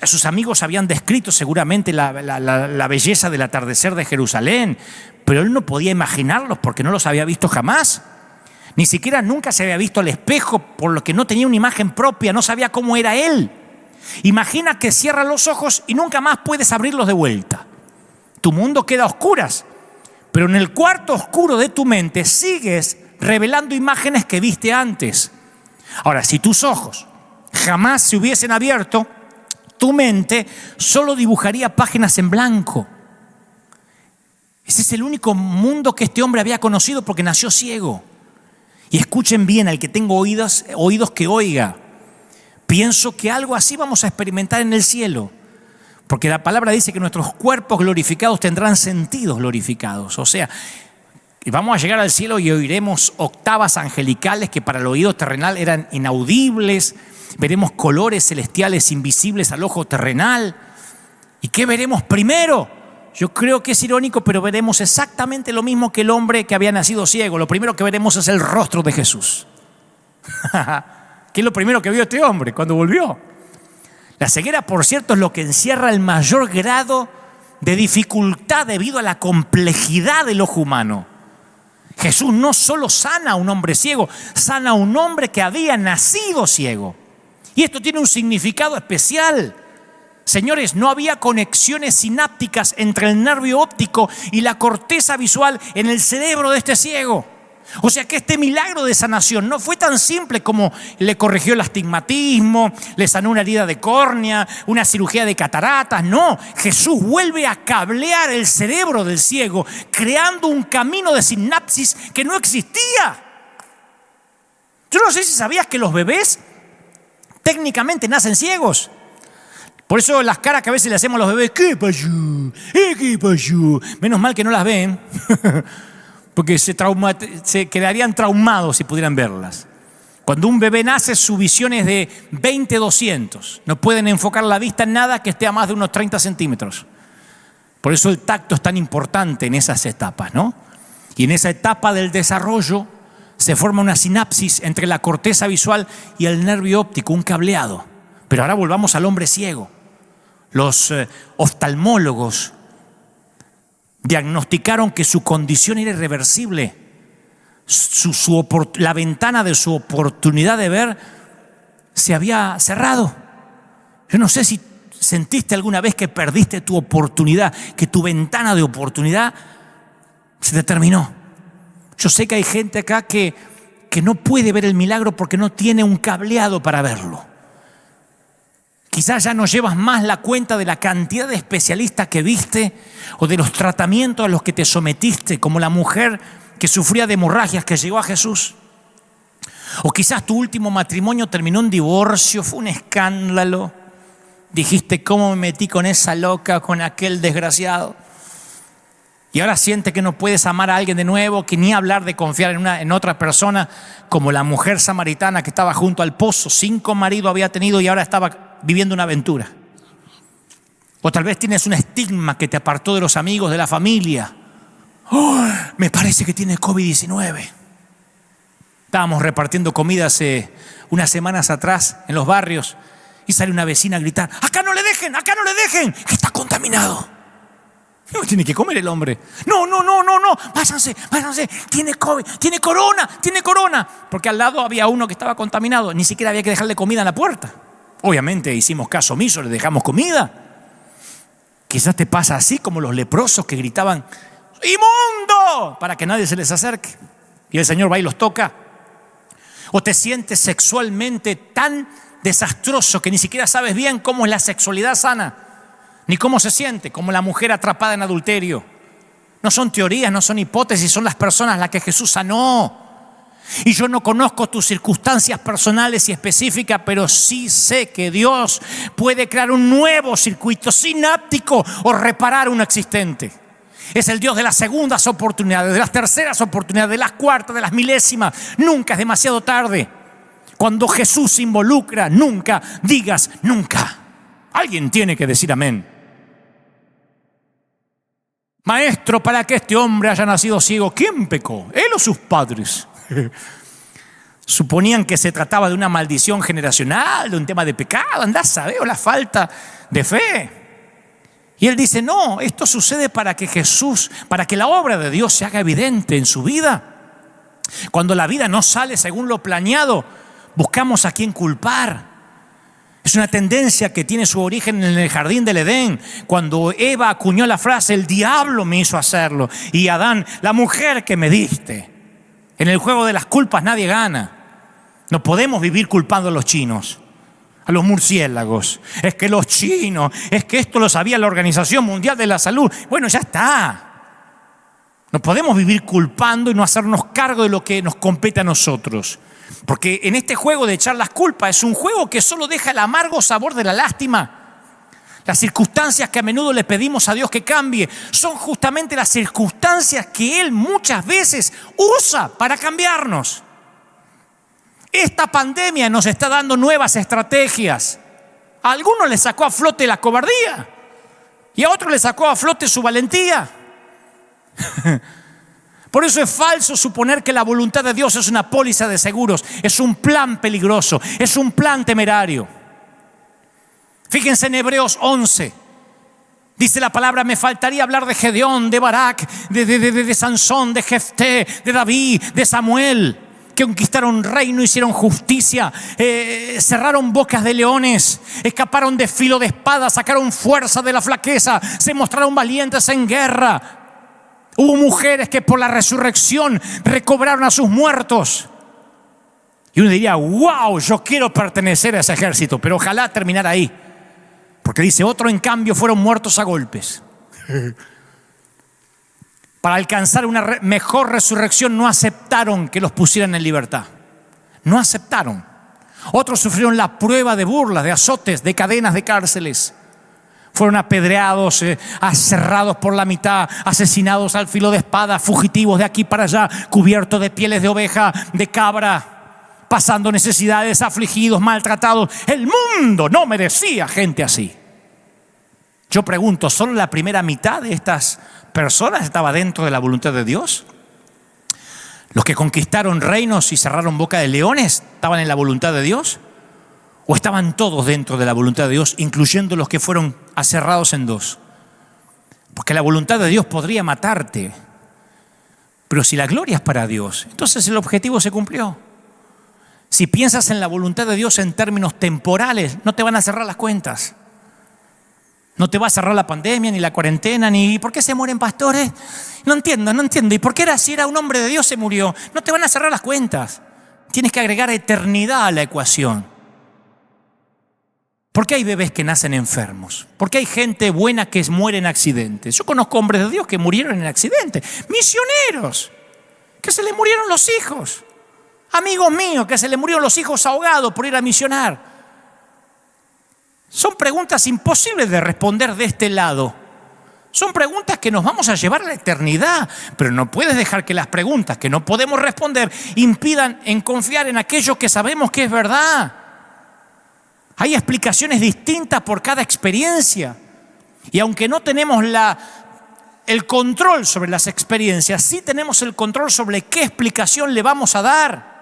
Sus amigos habían descrito seguramente la belleza del atardecer de Jerusalén, pero él no podía imaginarlos porque no los había visto jamás. Ni siquiera nunca se había visto al espejo, por lo que no tenía una imagen propia, no sabía cómo era él. Imagina que cierras los ojos y nunca más puedes abrirlos de vuelta. Tu mundo queda a oscuras, pero en el cuarto oscuro de tu mente sigues revelando imágenes que viste antes. Ahora, si tus ojos jamás se hubiesen abierto, tu mente solo dibujaría páginas en blanco. Ese es el único mundo que este hombre había conocido porque nació ciego. Y escuchen bien, al que tenga oídos que oiga. Pienso que algo así vamos a experimentar en el cielo. Porque la palabra dice que nuestros cuerpos glorificados tendrán sentidos glorificados. O sea, vamos a llegar al cielo y oiremos octavas angelicales que para el oído terrenal eran inaudibles. Veremos colores celestiales invisibles al ojo terrenal. ¿Y qué veremos primero? Yo creo que es irónico, pero veremos exactamente lo mismo que el hombre que había nacido ciego. Lo primero que veremos es el rostro de Jesús. ¿Qué es lo primero que vio este hombre cuando volvió? La ceguera, por cierto, es lo que encierra el mayor grado de dificultad debido a la complejidad del ojo humano. Jesús no solo sana a un hombre ciego, sana a un hombre que había nacido ciego. Y esto tiene un significado especial. Señores, no había conexiones sinápticas entre el nervio óptico y la corteza visual en el cerebro de este ciego. O sea que este milagro de sanación no fue tan simple como le corrigió el astigmatismo, le sanó una herida de córnea, una cirugía de cataratas. No, Jesús vuelve a cablear el cerebro del ciego, creando un camino de sinapsis que no existía. Yo no sé si sabías que los bebés técnicamente nacen ciegos. Por eso las caras que a veces le hacemos a los bebés, ¿qué pasó? ¿Qué pasó? Menos mal que no las ven, porque se quedarían traumados si pudieran verlas. Cuando un bebé nace, su visión es de 20-200. No pueden enfocar la vista en nada que esté a más de unos 30 centímetros. Por eso el tacto es tan importante en esas etapas, ¿no? Y en esa etapa del desarrollo se forma una sinapsis entre la corteza visual y el nervio óptico, un cableado. Pero ahora volvamos al hombre ciego. Los oftalmólogos diagnosticaron que su condición era irreversible. La ventana de su oportunidad de ver se había cerrado. Yo no sé si sentiste alguna vez que perdiste tu oportunidad, que tu ventana de oportunidad se te terminó. Yo sé que hay gente acá que no puede ver el milagro porque no tiene un cableado para verlo. Quizás ya no llevas más la cuenta de la cantidad de especialistas que viste o de los tratamientos a los que te sometiste, como la mujer que sufría de hemorragias que llegó a Jesús. O quizás tu último matrimonio terminó en divorcio, fue un escándalo. Dijiste, ¿cómo me metí con esa loca, con aquel desgraciado? Y ahora sientes que no puedes amar a alguien de nuevo, que ni hablar de confiar en otra persona, como la mujer samaritana que estaba junto al pozo. 5 maridos había tenido y ahora estaba viviendo una aventura. O tal vez tienes un estigma que te apartó de los amigos, de la familia. ¡Oh! Me parece que tiene COVID-19. Estábamos repartiendo comida hace unas semanas atrás en los barrios y sale una vecina a gritar, ¡acá no le dejen! Que está contaminado. No tiene que comer el hombre. No, váyanse, tiene COVID, tiene corona. Porque al lado había uno que estaba contaminado, ni siquiera había que dejarle comida en la puerta. Obviamente hicimos caso omiso, le dejamos comida. Quizás te pasa así como los leprosos que gritaban, ¡inmundo!, para que nadie se les acerque. Y el Señor va y los toca. O te sientes sexualmente tan desastroso que ni siquiera sabes bien cómo es la sexualidad sana, ni cómo se siente, como la mujer atrapada en adulterio. No son teorías, no son hipótesis, son las personas a las que Jesús sanó. Y yo no conozco tus circunstancias personales y específicas, pero sí sé que Dios puede crear un nuevo circuito sináptico o reparar uno existente. Es el Dios de las segundas oportunidades, de las terceras oportunidades, de las cuartas, de las milésimas. Nunca es demasiado tarde. Cuando Jesús se involucra, nunca digas nunca. Alguien tiene que decir amén. Maestro, para que este hombre haya nacido ciego, ¿quién pecó? ¿Él o sus padres? Suponían que se trataba de una maldición generacional, de un tema de pecado, andá a saber, o la falta de fe. Y él dice, no, esto sucede para que la obra de Dios se haga evidente en su vida. Cuando la vida no sale según lo planeado, buscamos a quién culpar. Es una tendencia que tiene su origen en el jardín del Edén, cuando Eva acuñó la frase, el diablo me hizo hacerlo, y Adán, la mujer que me diste. En el juego de las culpas nadie gana. No podemos vivir culpando a los chinos, a los murciélagos. Es que los chinos, es que esto lo sabía la Organización Mundial de la Salud. Bueno, ya está. No podemos vivir culpando y no hacernos cargo de lo que nos compete a nosotros. Porque en este juego de echar las culpas es un juego que solo deja el amargo sabor de la lástima. Las circunstancias que a menudo le pedimos a Dios que cambie son justamente las circunstancias que Él muchas veces usa para cambiarnos. Esta pandemia nos está dando nuevas estrategias. A algunos les sacó a flote la cobardía y a otros les sacó a flote su valentía. Por eso es falso suponer que la voluntad de Dios es una póliza de seguros. Es un plan peligroso, es un plan temerario. Fíjense en Hebreos 11. Dice la palabra, me faltaría hablar de Gedeón, de Barak, de Sansón, de Jefté, de David, de Samuel, que conquistaron reino, hicieron justicia, cerraron bocas de leones, escaparon de filo de espada, sacaron fuerza de la flaqueza, se mostraron valientes en guerra. Hubo mujeres que por la resurrección recobraron a sus muertos. Y uno diría, wow, yo quiero pertenecer a ese ejército, pero ojalá terminara ahí. Porque dice, otro en cambio fueron muertos a golpes. Para alcanzar una mejor resurrección no aceptaron que los pusieran en libertad. No aceptaron. Otros sufrieron la prueba de burlas, de azotes, de cadenas, de cárceles. Fueron apedreados, aserrados por la mitad, asesinados al filo de espada, fugitivos de aquí para allá, cubiertos de pieles de oveja, de cabra, pasando necesidades, afligidos, maltratados. El mundo no merecía gente así. Yo pregunto, ¿solo la primera mitad de estas personas estaba dentro de la voluntad de Dios? ¿Los que conquistaron reinos y cerraron boca de leones estaban en la voluntad de Dios? ¿O estaban todos dentro de la voluntad de Dios, incluyendo los que fueron aserrados en dos? Porque la voluntad de Dios podría matarte, pero si la gloria es para Dios, entonces el objetivo se cumplió. Si piensas en la voluntad de Dios en términos temporales, no te van a cerrar las cuentas. No te va a cerrar la pandemia, ni la cuarentena, ni ¿por qué se mueren pastores? No entiendo. ¿Y por qué si era un hombre de Dios se murió? No te van a cerrar las cuentas. Tienes que agregar eternidad a la ecuación. ¿Por qué hay bebés que nacen enfermos? ¿Por qué hay gente buena que muere en accidentes? Yo conozco hombres de Dios que murieron en accidentes. Misioneros, que se les murieron los hijos. Amigos míos, que se les murieron los hijos ahogados por ir a misionar. Son preguntas imposibles de responder de este lado. Son preguntas que nos vamos a llevar a la eternidad, pero no puedes dejar que las preguntas que no podemos responder impidan en confiar en aquello que sabemos que es verdad. Hay explicaciones distintas por cada experiencia. Y aunque no tenemos el control sobre las experiencias, sí tenemos el control sobre qué explicación le vamos a dar.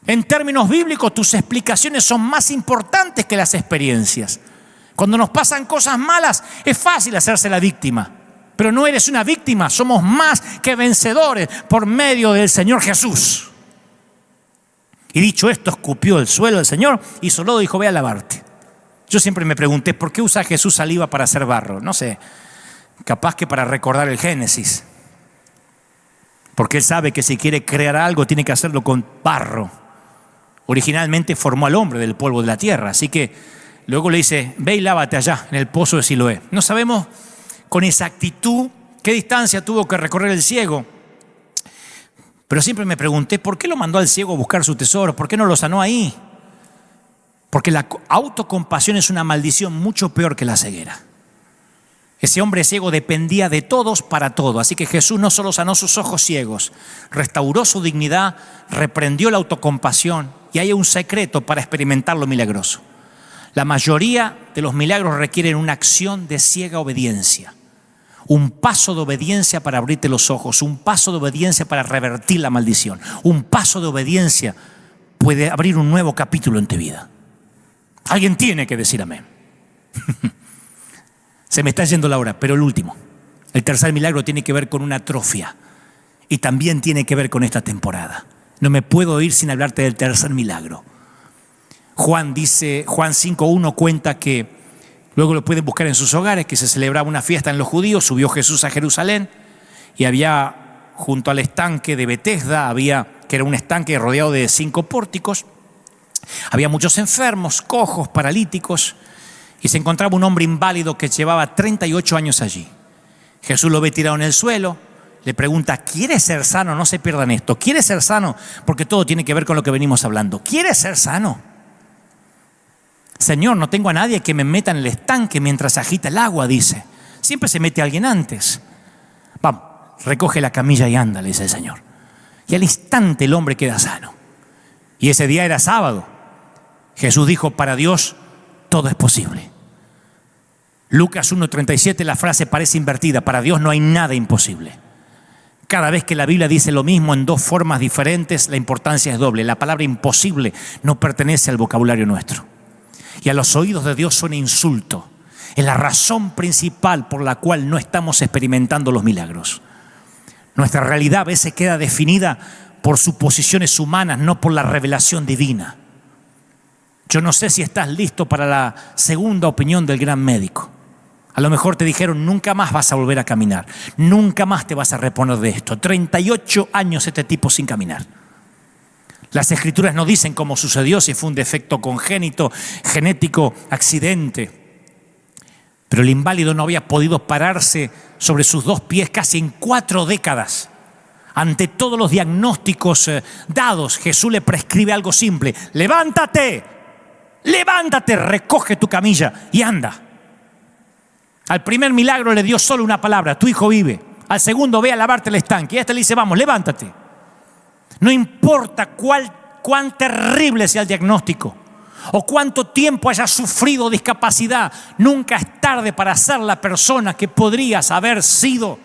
En términos bíblicos, tus explicaciones son más importantes que las experiencias. Cuando nos pasan cosas malas, es fácil hacerse la víctima. Pero no eres una víctima, somos más que vencedores por medio del Señor Jesús. Y dicho esto, escupió el suelo del Señor y solo dijo, ve a lavarte. Yo siempre me pregunté, ¿por qué usa Jesús saliva para hacer barro? No sé, capaz que para recordar el Génesis. Porque Él sabe que si quiere crear algo, tiene que hacerlo con barro. Originalmente formó al hombre del polvo de la tierra, así que luego le dice, ve y lávate allá en el pozo de Siloé. No sabemos con exactitud ¿Qué distancia tuvo que recorrer el ciego? Pero siempre me pregunté, ¿por qué lo mandó al ciego a buscar su tesoro? ¿Por qué no lo sanó ahí? Porque la autocompasión es una maldición mucho peor que la ceguera. Ese hombre ciego dependía de todos para todo. Así que Jesús no solo sanó sus ojos ciegos, restauró su dignidad, reprendió la autocompasión. Y hay un secreto para experimentar lo milagroso. La mayoría de los milagros requieren una acción de ciega obediencia. Un paso de obediencia para abrirte los ojos, un paso de obediencia para revertir la maldición. Un paso de obediencia puede abrir un nuevo capítulo en tu vida. Alguien tiene que decir amén. Se me está yendo la hora, pero el último, el tercer milagro tiene que ver con una atrofia y también tiene que ver con esta temporada. No me puedo ir sin hablarte del tercer milagro. Juan 5:1 cuenta que, luego lo pueden buscar en sus hogares, que se celebraba una fiesta en los judíos, subió Jesús a Jerusalén y había junto al estanque de Betesda, que era un estanque rodeado de 5 pórticos, había muchos enfermos, cojos, paralíticos, y se encontraba un hombre inválido que llevaba 38 años allí. Jesús lo ve tirado en el suelo, le pregunta, ¿quieres ser sano? No se pierdan esto. ¿Quieres ser sano? Porque todo tiene que ver con lo que venimos hablando. ¿Quieres ser sano? Señor, no tengo a nadie que me meta en el estanque mientras agita el agua, dice. Siempre se mete alguien antes. Vamos, recoge la camilla y anda, le dice el Señor. Y al instante el hombre queda sano. Y ese día era sábado. Jesús dijo, para Dios todo es posible. Lucas 1:37, la frase parece invertida. Para Dios no hay nada imposible. Cada vez que la Biblia dice lo mismo en 2 formas diferentes, la importancia es doble. La palabra imposible no pertenece al vocabulario nuestro. Y a los oídos de Dios suena insulto. Es la razón principal por la cual no estamos experimentando los milagros. Nuestra realidad a veces queda definida por suposiciones humanas, no por la revelación divina. Yo no sé si estás listo para la segunda opinión del gran médico. A lo mejor te dijeron, nunca más vas a volver a caminar, nunca más te vas a reponer de esto. 38 años este tipo sin caminar. Las escrituras no dicen cómo sucedió, si fue un defecto congénito, genético, accidente. Pero el inválido no había podido pararse sobre sus 2 pies casi en 4 décadas. Ante todos los diagnósticos dados, Jesús le prescribe algo simple. Levántate, recoge tu camilla y anda. Al primer milagro le dio solo una palabra, tu hijo vive. Al segundo, ve a lavarte el estanque. Y a este le dice, vamos, levántate. No importa cuán terrible sea el diagnóstico o cuánto tiempo hayas sufrido discapacidad, nunca es tarde para ser la persona que podrías haber sido.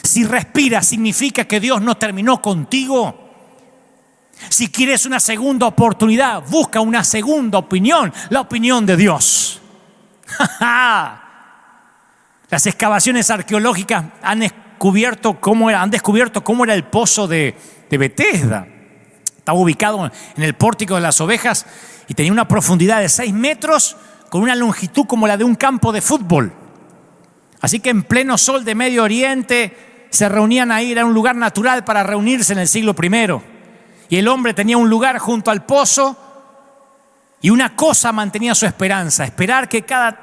Si respiras, significa que Dios no terminó contigo. Si quieres una segunda oportunidad, busca una segunda opinión, la opinión de Dios. Las excavaciones arqueológicas han descubierto cómo era el pozo de Betesda. Estaba ubicado en el pórtico de las ovejas y tenía una profundidad de 6 metros con una longitud como la de un campo de fútbol. Así que en pleno sol de Medio Oriente se reunían ahí, era un lugar natural para reunirse en el siglo I. Y el hombre tenía un lugar junto al pozo y una cosa mantenía su esperanza, esperar que cada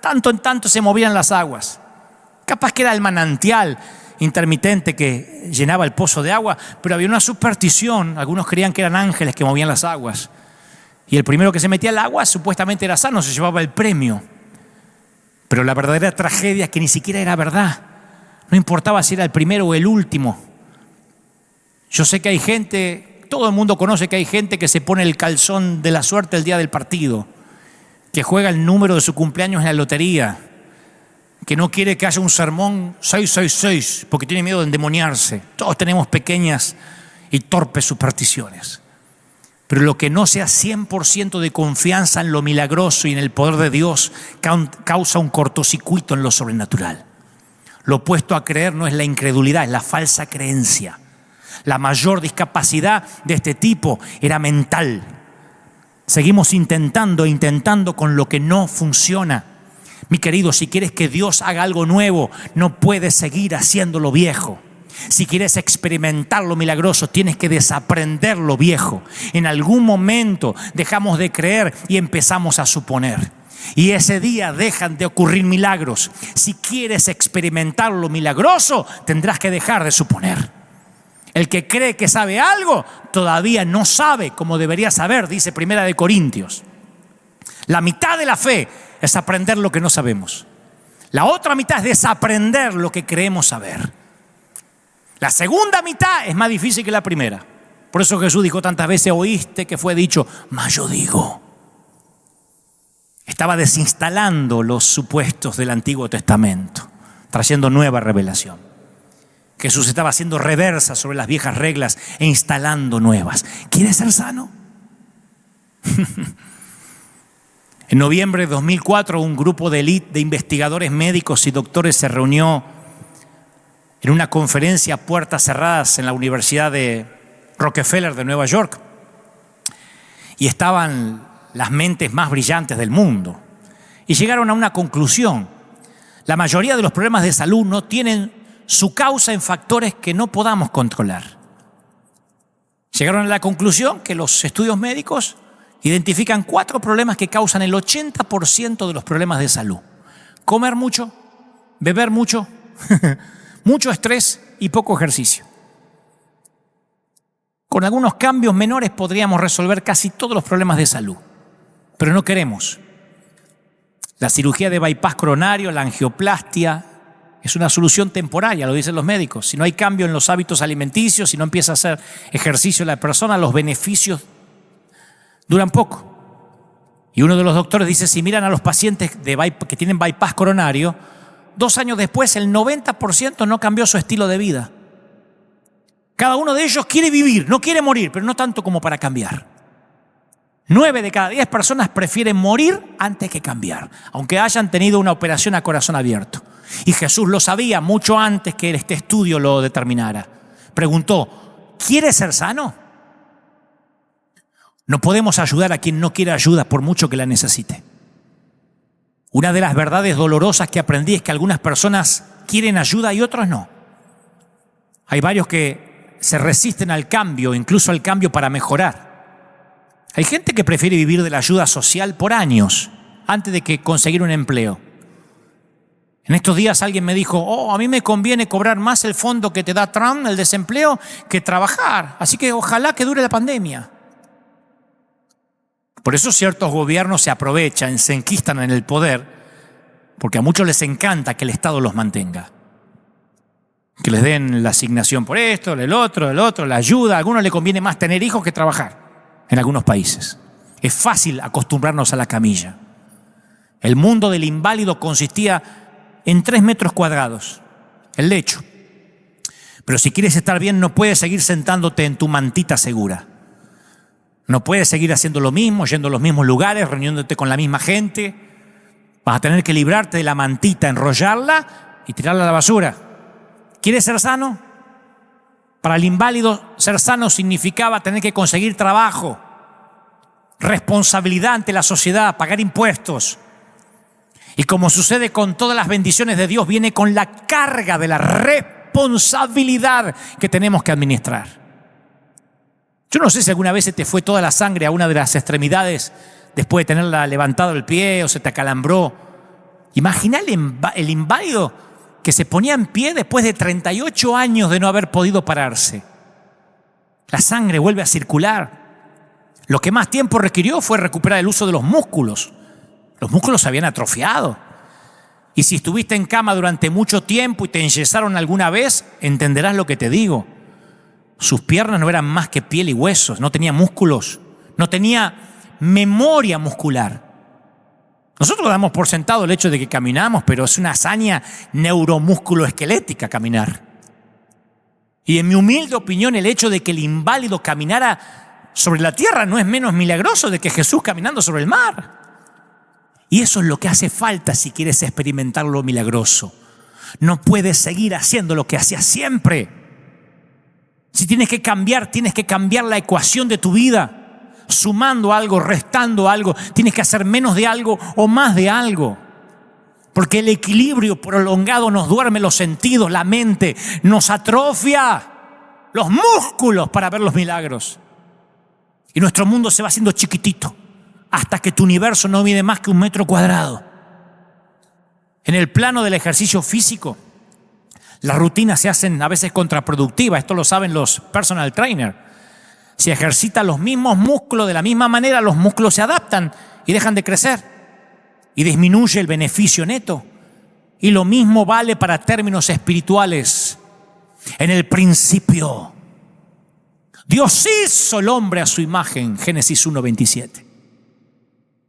tanto en tanto se movían las aguas. Capaz que era el manantial intermitente que llenaba el pozo de agua, pero había una superstición. Algunos creían que eran ángeles que movían las aguas. Y el primero que se metía al agua supuestamente era sano, se llevaba el premio. Pero la verdadera tragedia es que ni siquiera era verdad. No importaba si era el primero o el último. Yo sé que hay gente, todo el mundo conoce que hay gente que se pone el calzón de la suerte el día del partido, que juega el número de su cumpleaños en la lotería, que no quiere que haya un sermón 666 porque tiene miedo de endemoniarse. Todos tenemos pequeñas y torpes supersticiones. Pero lo que no sea 100% de confianza en lo milagroso y en el poder de Dios causa un cortocircuito en lo sobrenatural. Lo opuesto a creer no es la incredulidad, es la falsa creencia. La mayor discapacidad de este tipo era mental. Seguimos intentando con lo que no funciona. Mi querido, si quieres que Dios haga algo nuevo, no puedes seguir haciendo lo viejo. Si quieres experimentar lo milagroso, tienes que desaprender lo viejo. En algún momento dejamos de creer y empezamos a suponer. Y ese día dejan de ocurrir milagros. Si quieres experimentar lo milagroso, tendrás que dejar de suponer. El que cree que sabe algo, todavía no sabe como debería saber, dice 1 Corintios. La mitad de la fe es aprender lo que no sabemos. La otra mitad es desaprender lo que creemos saber. La segunda mitad es más difícil que la primera. Por eso Jesús dijo tantas veces, oíste que fue dicho, mas yo digo. Estaba desinstalando los supuestos del Antiguo Testamento, trayendo nueva revelación. Jesús estaba haciendo reversa sobre las viejas reglas e instalando nuevas. ¿Quieres ser sano? En noviembre de 2004, un grupo de élite de investigadores médicos y doctores se reunió en una conferencia a puertas cerradas en la Universidad de Rockefeller de Nueva York. Y estaban las mentes más brillantes del mundo. Y llegaron a una conclusión. La mayoría de los problemas de salud no tienen su causa en factores que no podamos controlar. Llegaron a la conclusión que los estudios médicos identifican 4 problemas que causan el 80% de los problemas de salud. Comer mucho, beber mucho, mucho estrés y poco ejercicio. Con algunos cambios menores podríamos resolver casi todos los problemas de salud, pero no queremos. La cirugía de bypass coronario, la angioplastia, es una solución temporaria, lo dicen los médicos. Si no hay cambio en los hábitos alimenticios, si no empieza a hacer ejercicio la persona, los beneficios duran poco. Y uno de los doctores dice, si miran a los pacientes que tienen bypass coronario, 2 años después el 90% no cambió su estilo de vida. Cada uno de ellos quiere vivir, no quiere morir, pero no tanto como para cambiar. 9 de cada 10 personas prefieren morir antes que cambiar, aunque hayan tenido una operación a corazón abierto. Y Jesús lo sabía mucho antes que este estudio lo determinara. Preguntó, ¿quieres ser sano? No podemos ayudar a quien no quiere ayuda por mucho que la necesite. Una de las verdades dolorosas que aprendí es que algunas personas quieren ayuda y otros no. Hay varios que se resisten al cambio, incluso al cambio para mejorar. Hay gente que prefiere vivir de la ayuda social por años antes de que conseguir un empleo. En estos días alguien me dijo, a mí me conviene cobrar más el fondo que te da Trump, el desempleo, que trabajar. Así que ojalá que dure la pandemia. Por eso ciertos gobiernos se aprovechan, se enquistan en el poder, porque a muchos les encanta que el Estado los mantenga. Que les den la asignación por esto, el otro, la ayuda. A algunos les conviene más tener hijos que trabajar en algunos países. Es fácil acostumbrarnos a la camilla. El mundo del inválido consistía en 3 metros cuadrados, el lecho. Pero si quieres estar bien, no puedes seguir sentándote en tu mantita segura. No puedes seguir haciendo lo mismo, yendo a los mismos lugares, reuniéndote con la misma gente. Vas a tener que librarte de la mantita, enrollarla y tirarla a la basura. ¿Quieres ser sano? Para el inválido, ser sano significaba tener que conseguir trabajo, responsabilidad ante la sociedad, pagar impuestos. Y como sucede con todas las bendiciones de Dios, viene con la carga de la responsabilidad que tenemos que administrar. Yo no sé si alguna vez se te fue toda la sangre a una de las extremidades después de tenerla levantado el pie o se te acalambró. Imagina el inválido que se ponía en pie después de 38 años de no haber podido pararse. La sangre vuelve a circular. Lo que más tiempo requirió fue recuperar el uso de los músculos. Los músculos se habían atrofiado. Y si estuviste en cama durante mucho tiempo y te enyesaron alguna vez, entenderás lo que te digo. Sus piernas no eran más que piel y huesos, no tenía músculos, no tenía memoria muscular. Nosotros damos por sentado el hecho de que caminamos, pero es una hazaña neuromúsculo-esquelética caminar. Y en mi humilde opinión, el hecho de que el inválido caminara sobre la tierra no es menos milagroso de que Jesús caminando sobre el mar. Y eso es lo que hace falta si quieres experimentar lo milagroso. No puedes seguir haciendo lo que hacías siempre. Si tienes que cambiar la ecuación de tu vida. Sumando algo, restando algo. Tienes que hacer menos de algo o más de algo. Porque el equilibrio prolongado nos duerme los sentidos, la mente, nos atrofia los músculos para ver los milagros. Y nuestro mundo se va haciendo chiquitito. hasta que tu universo no mide más que 1 metro cuadrado. En el plano del ejercicio físico, las rutinas se hacen a veces contraproductivas. Esto lo saben los personal trainers. Si ejercitas los mismos músculos de la misma manera, los músculos se adaptan y dejan de crecer. Y disminuye el beneficio neto. Y lo mismo vale para términos espirituales. En el principio, Dios hizo el hombre a su imagen, Génesis 1:27.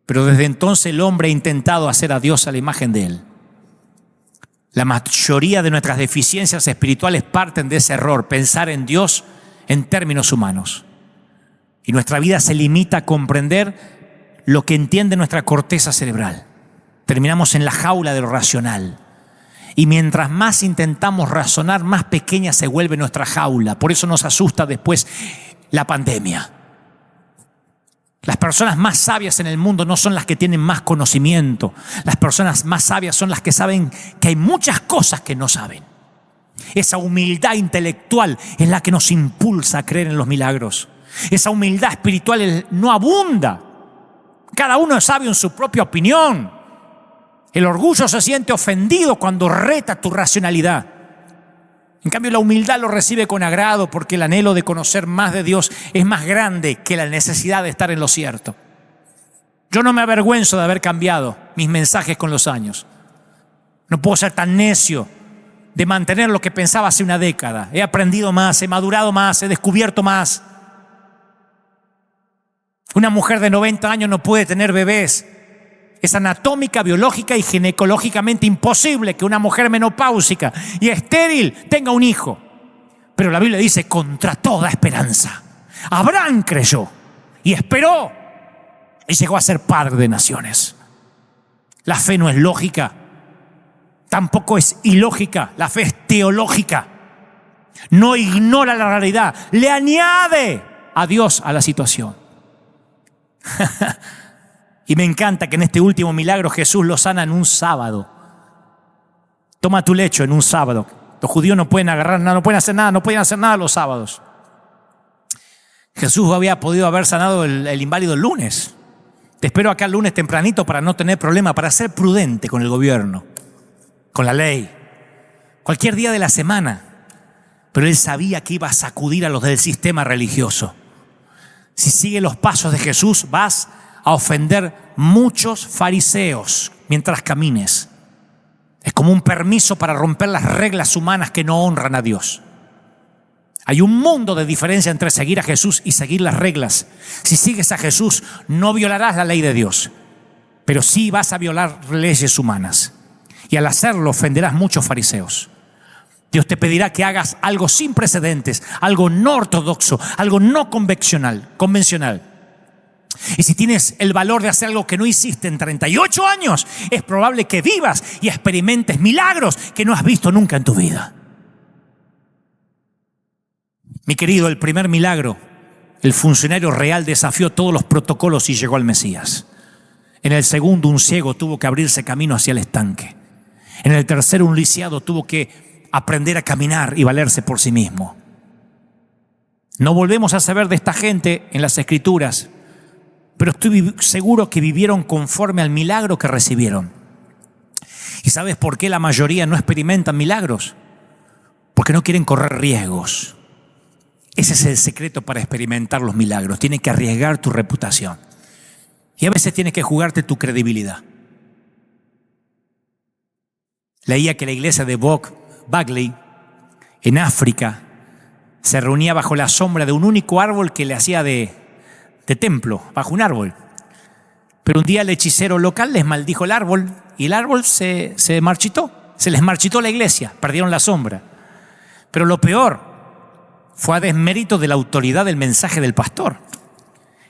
Pero desde entonces el hombre ha intentado hacer a Dios a la imagen de él. La mayoría de nuestras deficiencias espirituales parten de ese error, pensar en Dios en términos humanos. Y nuestra vida se limita a comprender lo que entiende nuestra corteza cerebral. Terminamos en la jaula de lo racional. Y mientras más intentamos razonar, más pequeña se vuelve nuestra jaula. Por eso nos asusta después la pandemia. Las personas más sabias en el mundo no son las que tienen más conocimiento. Las personas más sabias son las que saben que hay muchas cosas que no saben. Esa humildad intelectual es la que nos impulsa a creer en los milagros. Esa humildad espiritual no abunda. Cada uno es sabio en su propia opinión. El orgullo se siente ofendido cuando reta tu racionalidad. En cambio, la humildad lo recibe con agrado porque el anhelo de conocer más de Dios es más grande que la necesidad de estar en lo cierto. Yo no me avergüenzo de haber cambiado mis mensajes con los años. No puedo ser tan necio de mantener lo que pensaba hace una década. He aprendido más, he madurado más, he descubierto más. Una mujer de 90 años no puede tener bebés. Es anatómica, biológica y ginecológicamente imposible que una mujer menopáusica y estéril tenga un hijo. Pero la Biblia dice, contra toda esperanza. Abraham creyó y esperó y llegó a ser padre de naciones. La fe no es lógica, tampoco es ilógica. La fe es teológica. No ignora la realidad, le añade a Dios a la situación. Y me encanta que en este último milagro Jesús lo sana en un sábado. Toma tu lecho en un sábado. Los judíos no pueden agarrar nada, no pueden hacer nada los sábados. Jesús había podido haber sanado el inválido el lunes. Te espero acá el lunes tempranito para no tener problema, para ser prudente con el gobierno, con la ley, cualquier día de la semana. Pero él sabía que iba a sacudir a los del sistema religioso. Si sigues los pasos de Jesús, vas a ofender muchos fariseos mientras camines. Es como un permiso para romper las reglas humanas que no honran a Dios. Hay un mundo de diferencia entre seguir a Jesús y seguir las reglas. Si sigues a Jesús, no violarás la ley de Dios, pero sí vas a violar leyes humanas. Y al hacerlo ofenderás muchos fariseos. Dios te pedirá que hagas algo sin precedentes, algo no ortodoxo, algo no convencional. Y si tienes el valor de hacer algo que no hiciste en 38 años, es probable que vivas y experimentes milagros que no has visto nunca en tu vida. Mi querido, el primer milagro, el funcionario real desafió todos los protocolos y llegó al Mesías. En el segundo, un ciego tuvo que abrirse camino hacia el estanque. En el tercero, un lisiado tuvo que aprender a caminar y valerse por sí mismo. No volvemos a saber de esta gente en las Escrituras, pero estoy seguro que vivieron conforme al milagro que recibieron. ¿Y sabes por qué la mayoría no experimentan milagros? Porque no quieren correr riesgos. Ese es el secreto para experimentar los milagros. Tienes que arriesgar tu reputación. Y a veces tienes que jugarte tu credibilidad. Leía que la iglesia de Bob Bagley, en África, se reunía bajo la sombra de un único árbol que le hacía de templo, bajo un árbol. Pero un día el hechicero local les maldijo el árbol y el árbol se marchitó. Se les marchitó la iglesia, perdieron la sombra. Pero lo peor fue a desmérito de la autoridad del mensaje del pastor.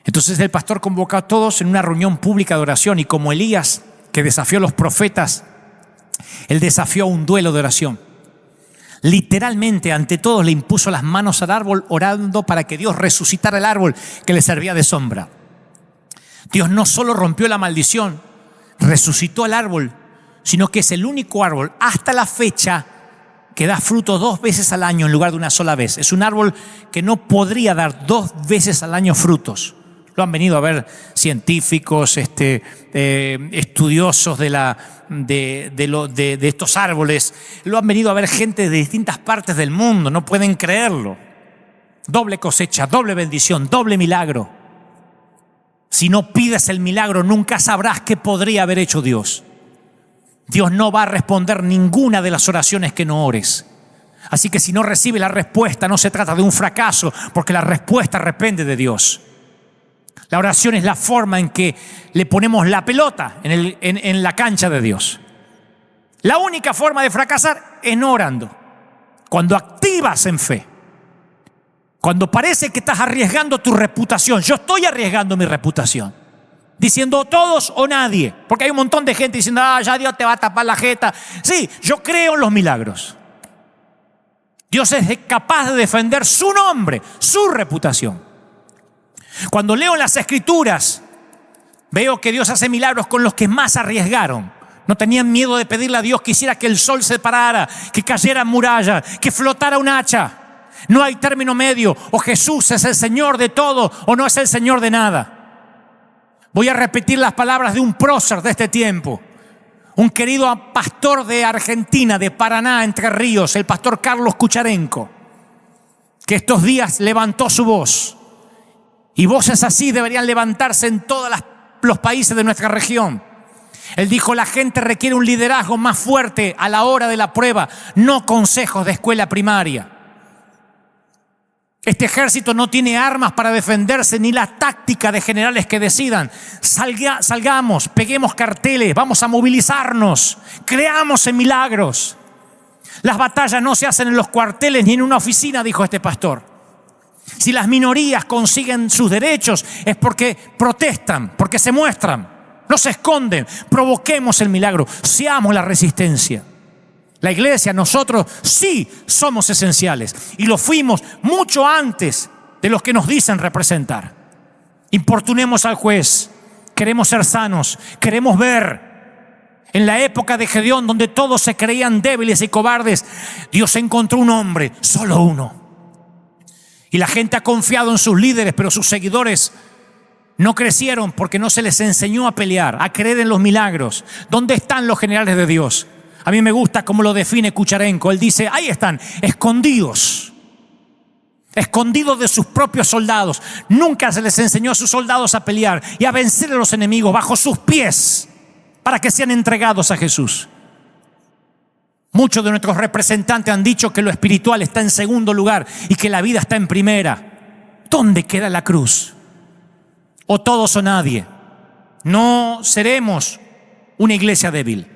Entonces el pastor convocó a todos en una reunión pública de oración y como Elías, que desafió a los profetas, él desafió a un duelo de oración. Literalmente ante todos le impuso las manos al árbol orando para que Dios resucitara el árbol que le servía de sombra. Dios no solo rompió la maldición, resucitó el árbol, sino que es el único árbol hasta la fecha que da fruto 2 veces al año en lugar de una sola vez. Es un árbol que no podría dar 2 veces al año frutos. Lo han venido a ver científicos, estudiosos de estos árboles. Lo han venido a ver gente de distintas partes del mundo. No pueden creerlo. Doble cosecha, doble bendición, doble milagro. Si no pides el milagro, nunca sabrás qué podría haber hecho Dios. Dios no va a responder ninguna de las oraciones que no ores. Así que si no recibe la respuesta, no se trata de un fracaso, porque la respuesta depende de Dios. La oración es la forma en que le ponemos la pelota en la cancha de Dios. La única forma de fracasar es no orando. Cuando activas en fe, cuando parece que estás arriesgando tu reputación. Yo estoy arriesgando mi reputación, diciendo todos o nadie, porque hay un montón de gente diciendo, ya Dios te va a tapar la jeta. Sí, yo creo en los milagros. Dios es capaz de defender su nombre, su reputación. Cuando leo en las Escrituras, veo que Dios hace milagros con los que más arriesgaron. No tenían miedo de pedirle a Dios que hiciera que el sol se parara, que cayera muralla, que flotara un hacha. No hay término medio. O Jesús es el Señor de todo o no es el Señor de nada. Voy a repetir las palabras de un prócer de este tiempo. Un querido pastor de Argentina, de Paraná, Entre Ríos, el pastor Carlos Kucharenko, que estos días levantó su voz. Y voces así deberían levantarse en todos los países de nuestra región. Él dijo, la gente requiere un liderazgo más fuerte a la hora de la prueba, no consejos de escuela primaria. Este ejército no tiene armas para defenderse, ni la táctica de generales que decidan. Salgamos, peguemos carteles, vamos a movilizarnos, creamos en milagros. Las batallas no se hacen en los cuarteles ni en una oficina, dijo este pastor. Si las minorías consiguen sus derechos es porque protestan, porque se muestran, no se esconden. Provoquemos el milagro, seamos la resistencia. La iglesia, nosotros sí somos esenciales y lo fuimos mucho antes de los que nos dicen representar. Importunemos al juez, queremos ser sanos, queremos ver. En la época de Gedeón, donde todos se creían débiles y cobardes, Dios encontró un hombre, solo uno. Y la gente ha confiado en sus líderes, pero sus seguidores no crecieron porque no se les enseñó a pelear, a creer en los milagros. ¿Dónde están los generales de Dios? A mí me gusta cómo lo define Kucharenko. Él dice, ahí están, escondidos de sus propios soldados. Nunca se les enseñó a sus soldados a pelear y a vencer a los enemigos bajo sus pies para que sean entregados a Jesús. Muchos de nuestros representantes han dicho que lo espiritual está en segundo lugar y que la vida está en primera. ¿Dónde queda la cruz? O todos o nadie. No seremos una iglesia débil.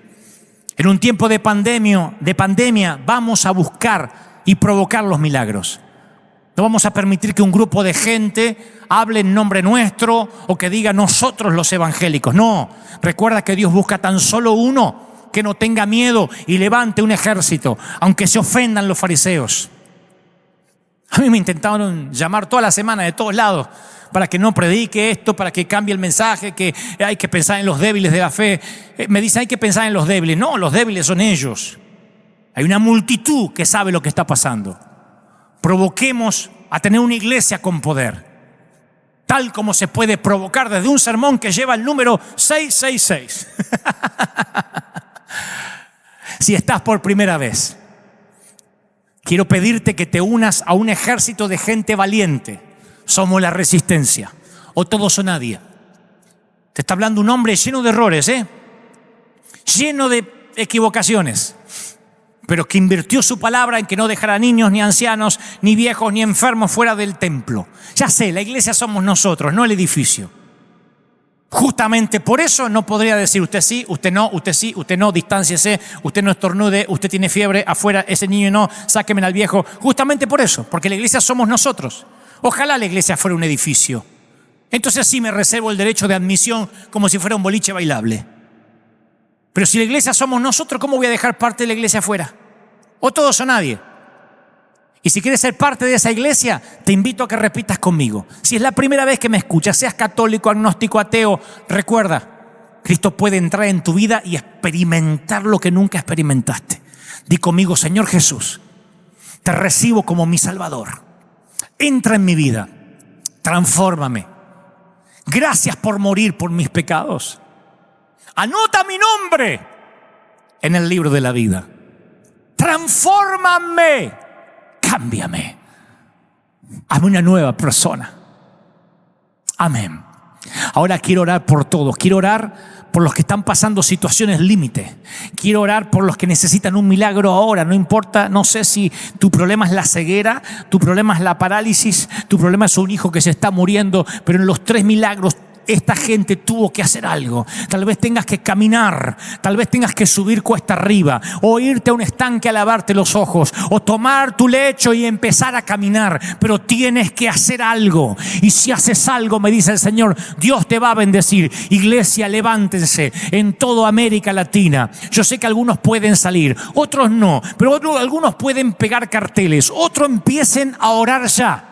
En un tiempo de pandemia vamos a buscar y provocar los milagros. No vamos a permitir que un grupo de gente hable en nombre nuestro o que diga nosotros los evangélicos. No, recuerda que Dios busca tan solo uno que no tenga miedo y levante un ejército, aunque se ofendan los fariseos. A mí me intentaron llamar toda la semana de todos lados para que no predique esto, para que cambie el mensaje, que hay que pensar en los débiles de la fe. Me dicen, hay que pensar en los débiles. No, los débiles son ellos. Hay una multitud que sabe lo que está pasando. Provoquemos a tener una iglesia con poder, tal como se puede provocar desde un sermón que lleva el número 666. Si estás por primera vez, quiero pedirte que te unas a un ejército de gente valiente. Somos la resistencia, o todos o nadie. Te está hablando un hombre lleno de errores, lleno de equivocaciones, pero que invirtió su palabra en que no dejara niños, ni ancianos, ni viejos, ni enfermos fuera del templo. Ya sé, la iglesia somos nosotros, no el edificio. Justamente por eso no podría decir usted sí, usted no, usted sí, usted no, distánciese, usted no estornude, usted tiene fiebre, afuera, ese niño no, sáquenme al viejo. Justamente por eso, porque la iglesia somos nosotros. Ojalá la iglesia fuera un edificio. Entonces sí me reservo el derecho de admisión como si fuera un boliche bailable. Pero si la iglesia somos nosotros, ¿cómo voy a dejar parte de la iglesia afuera? O todos o nadie. Y si quieres ser parte de esa iglesia, te invito a que repitas conmigo. Si es la primera vez que me escuchas, seas católico, agnóstico, ateo, recuerda, Cristo puede entrar en tu vida y experimentar lo que nunca experimentaste. Di conmigo, Señor Jesús, te recibo como mi Salvador. Entra en mi vida, transfórmame. Gracias por morir por mis pecados. Anota mi nombre en el libro de la vida. Transfórmame, cámbiame. Hazme una nueva persona. Amén. Ahora quiero orar por todos. Quiero orar por los que están pasando situaciones límite. Quiero orar por los que necesitan un milagro ahora. No importa, no sé si tu problema es la ceguera, tu problema es la parálisis, tu problema es un hijo que se está muriendo, pero en los 3 milagros esta gente tuvo que hacer algo. Tal vez tengas que caminar, tal vez tengas que subir cuesta arriba, o irte a un estanque a lavarte los ojos, o tomar tu lecho y empezar a caminar, pero tienes que hacer algo. Y si haces algo, me dice el Señor, Dios te va a bendecir. Iglesia, levántense en toda América Latina. Yo sé que algunos pueden salir, otros no, pero algunos pueden pegar carteles, otros empiecen a orar ya.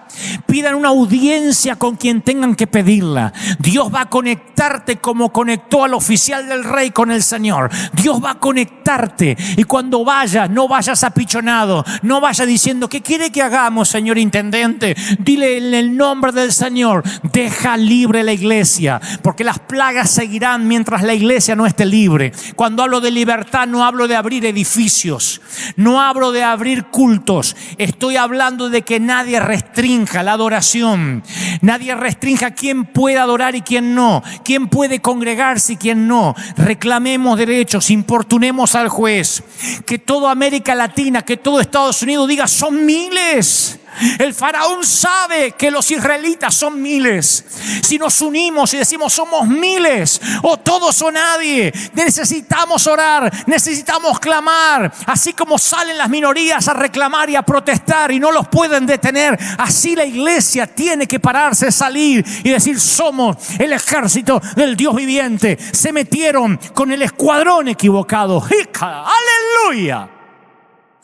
Pidan una audiencia con quien tengan que pedirla. Dios va a conectarte como conectó al oficial del rey con el Señor. Dios va a conectarte. Y cuando vayas, no vayas apichonado. No vayas diciendo, ¿qué quiere que hagamos, señor intendente? Dile en el nombre del Señor, deja libre la iglesia, porque las plagas seguirán mientras la iglesia no esté libre. Cuando hablo de libertad, no hablo de abrir edificios, no hablo de abrir cultos. Estoy hablando de que nadie restrinja la adoración. Nadie restrinja quién puede adorar y quién no, quién puede congregarse y quién no. Reclamemos derechos, importunemos al juez. Que toda América Latina, que todo Estados Unidos diga, son miles. El faraón sabe que los israelitas son miles. Si nos unimos y decimos somos miles o todos o nadie, necesitamos orar, necesitamos clamar. Así como salen las minorías a reclamar y a protestar y no los pueden detener, así la iglesia tiene que pararse, salir y decir somos el ejército del Dios viviente. Se metieron con el escuadrón equivocado. ¡Aleluya!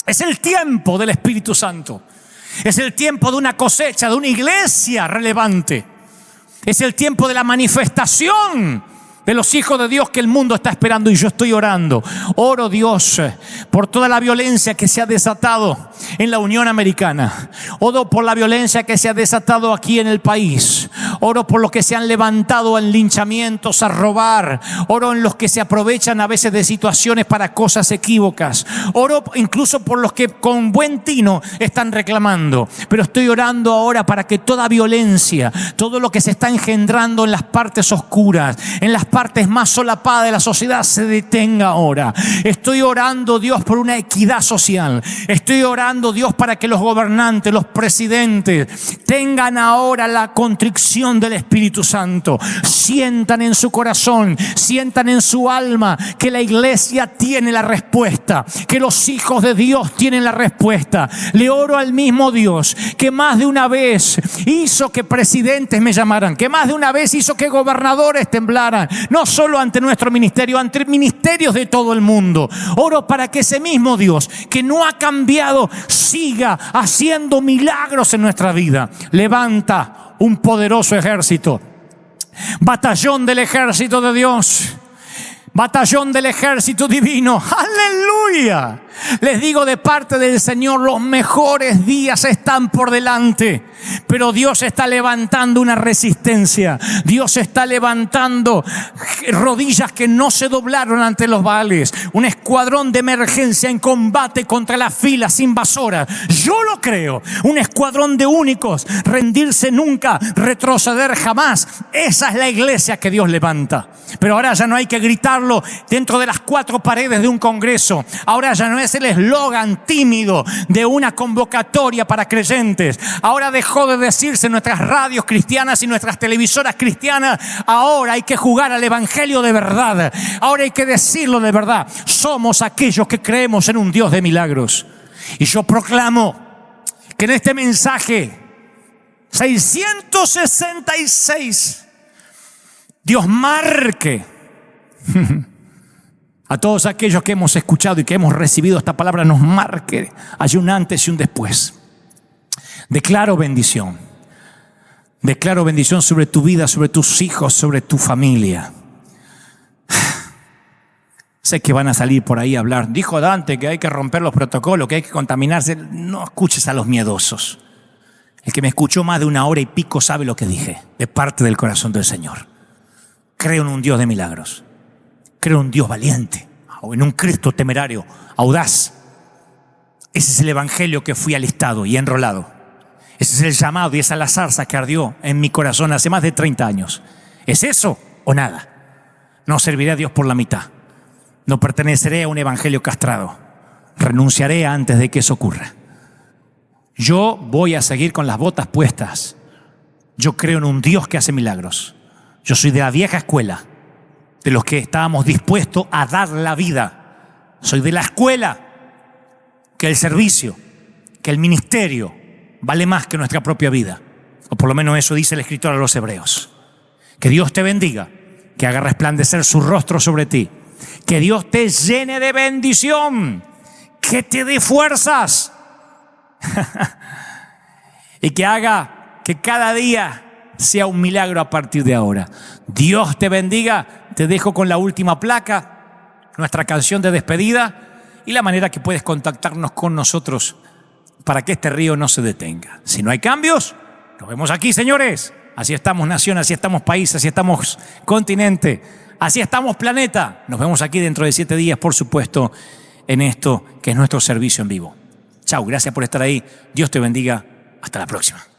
Es el tiempo del Espíritu Santo. Es el tiempo de una cosecha, de una iglesia relevante. Es el tiempo de la manifestación de los hijos de Dios que el mundo está esperando, y yo estoy orando. Oro, Dios, por toda la violencia que se ha desatado en la Unión Americana. Oro por la violencia que se ha desatado aquí en el país. Oro por los que se han levantado en linchamientos a robar. Oro en los que se aprovechan a veces de situaciones para cosas equívocas. Oro incluso por los que con buen tino están reclamando. Pero estoy orando ahora para que toda violencia, todo lo que se está engendrando en las partes oscuras, en las partes más solapadas de la sociedad, se detenga ahora. Estoy orando, Dios, por una equidad social. Estoy orando, Dios, para que los gobernantes, los presidentes tengan ahora la contrición del Espíritu Santo. Sientan en su corazón, sientan en su alma que la iglesia tiene la respuesta, que los hijos de Dios tienen la respuesta. Le oro al mismo Dios que más de una vez hizo que presidentes me llamaran, que más de una vez hizo que gobernadores temblaran, no solo ante nuestro ministerio, ante ministerios de todo el mundo. Oro para que ese mismo Dios que no ha cambiado siga haciendo milagros en nuestra vida. Levanta un poderoso ejército, batallón del ejército de Dios, batallón del ejército divino. ¡Aleluya! Les digo de parte del Señor, los mejores días están por delante. Pero Dios está levantando una resistencia. Dios está levantando rodillas que no se doblaron ante los Baales. Un escuadrón de emergencia en combate contra las filas invasoras. Yo lo creo. Un escuadrón de únicos. Rendirse nunca, retroceder jamás. Esa es la iglesia que Dios levanta. Pero ahora ya no hay que gritarlo dentro de las 4 paredes de un congreso. Ahora ya no es el eslogan tímido de una convocatoria para creyentes. Ahora dejó de decirse en nuestras radios cristianas y nuestras televisoras cristianas. Ahora hay que jugar al evangelio de verdad. Ahora hay que decirlo de verdad. Somos aquellos que creemos en un Dios de milagros. Y yo proclamo que en este mensaje 666 Dios marque a todos aquellos que hemos escuchado y que hemos recibido esta palabra, nos marque. Hay un antes y un después. Declaro bendición. Declaro bendición sobre tu vida, sobre tus hijos, sobre tu familia. Sé que van a salir por ahí a hablar. Dijo Dante que hay que romper los protocolos, que hay que contaminarse. No escuches a los miedosos. El que me escuchó más de 1 hora y pico sabe lo que dije, de parte del corazón del Señor. Creo en un Dios de milagros. Creo en un Dios valiente, o en un Cristo temerario, audaz. Ese es el evangelio que fui alistado y enrolado. Ese es el llamado y esa es la zarza que ardió en mi corazón hace más de 30 años. ¿Es eso o nada? No serviré a Dios por la mitad. No perteneceré a un evangelio castrado. Renunciaré antes de que eso ocurra. Yo voy a seguir con las botas puestas. Yo creo en un Dios que hace milagros. Yo soy de la vieja escuela, de los que estábamos dispuestos a dar la vida. Soy de la escuela que el servicio, que el ministerio vale más que nuestra propia vida. O por lo menos eso dice el escritor a los Hebreos. Que Dios te bendiga, que haga resplandecer su rostro sobre ti, que Dios te llene de bendición, que te dé fuerzas y que haga que cada día sea un milagro a partir de ahora. Dios te bendiga. Te dejo con la última placa, nuestra canción de despedida y la manera que puedes contactarnos con nosotros para que este río no se detenga. Si no hay cambios, nos vemos aquí, señores. Así estamos nación, así estamos país, así estamos continente, así estamos planeta. Nos vemos aquí dentro de 7 días, por supuesto, en esto que es nuestro servicio en vivo. Chao, gracias por estar ahí. Dios te bendiga. Hasta la próxima.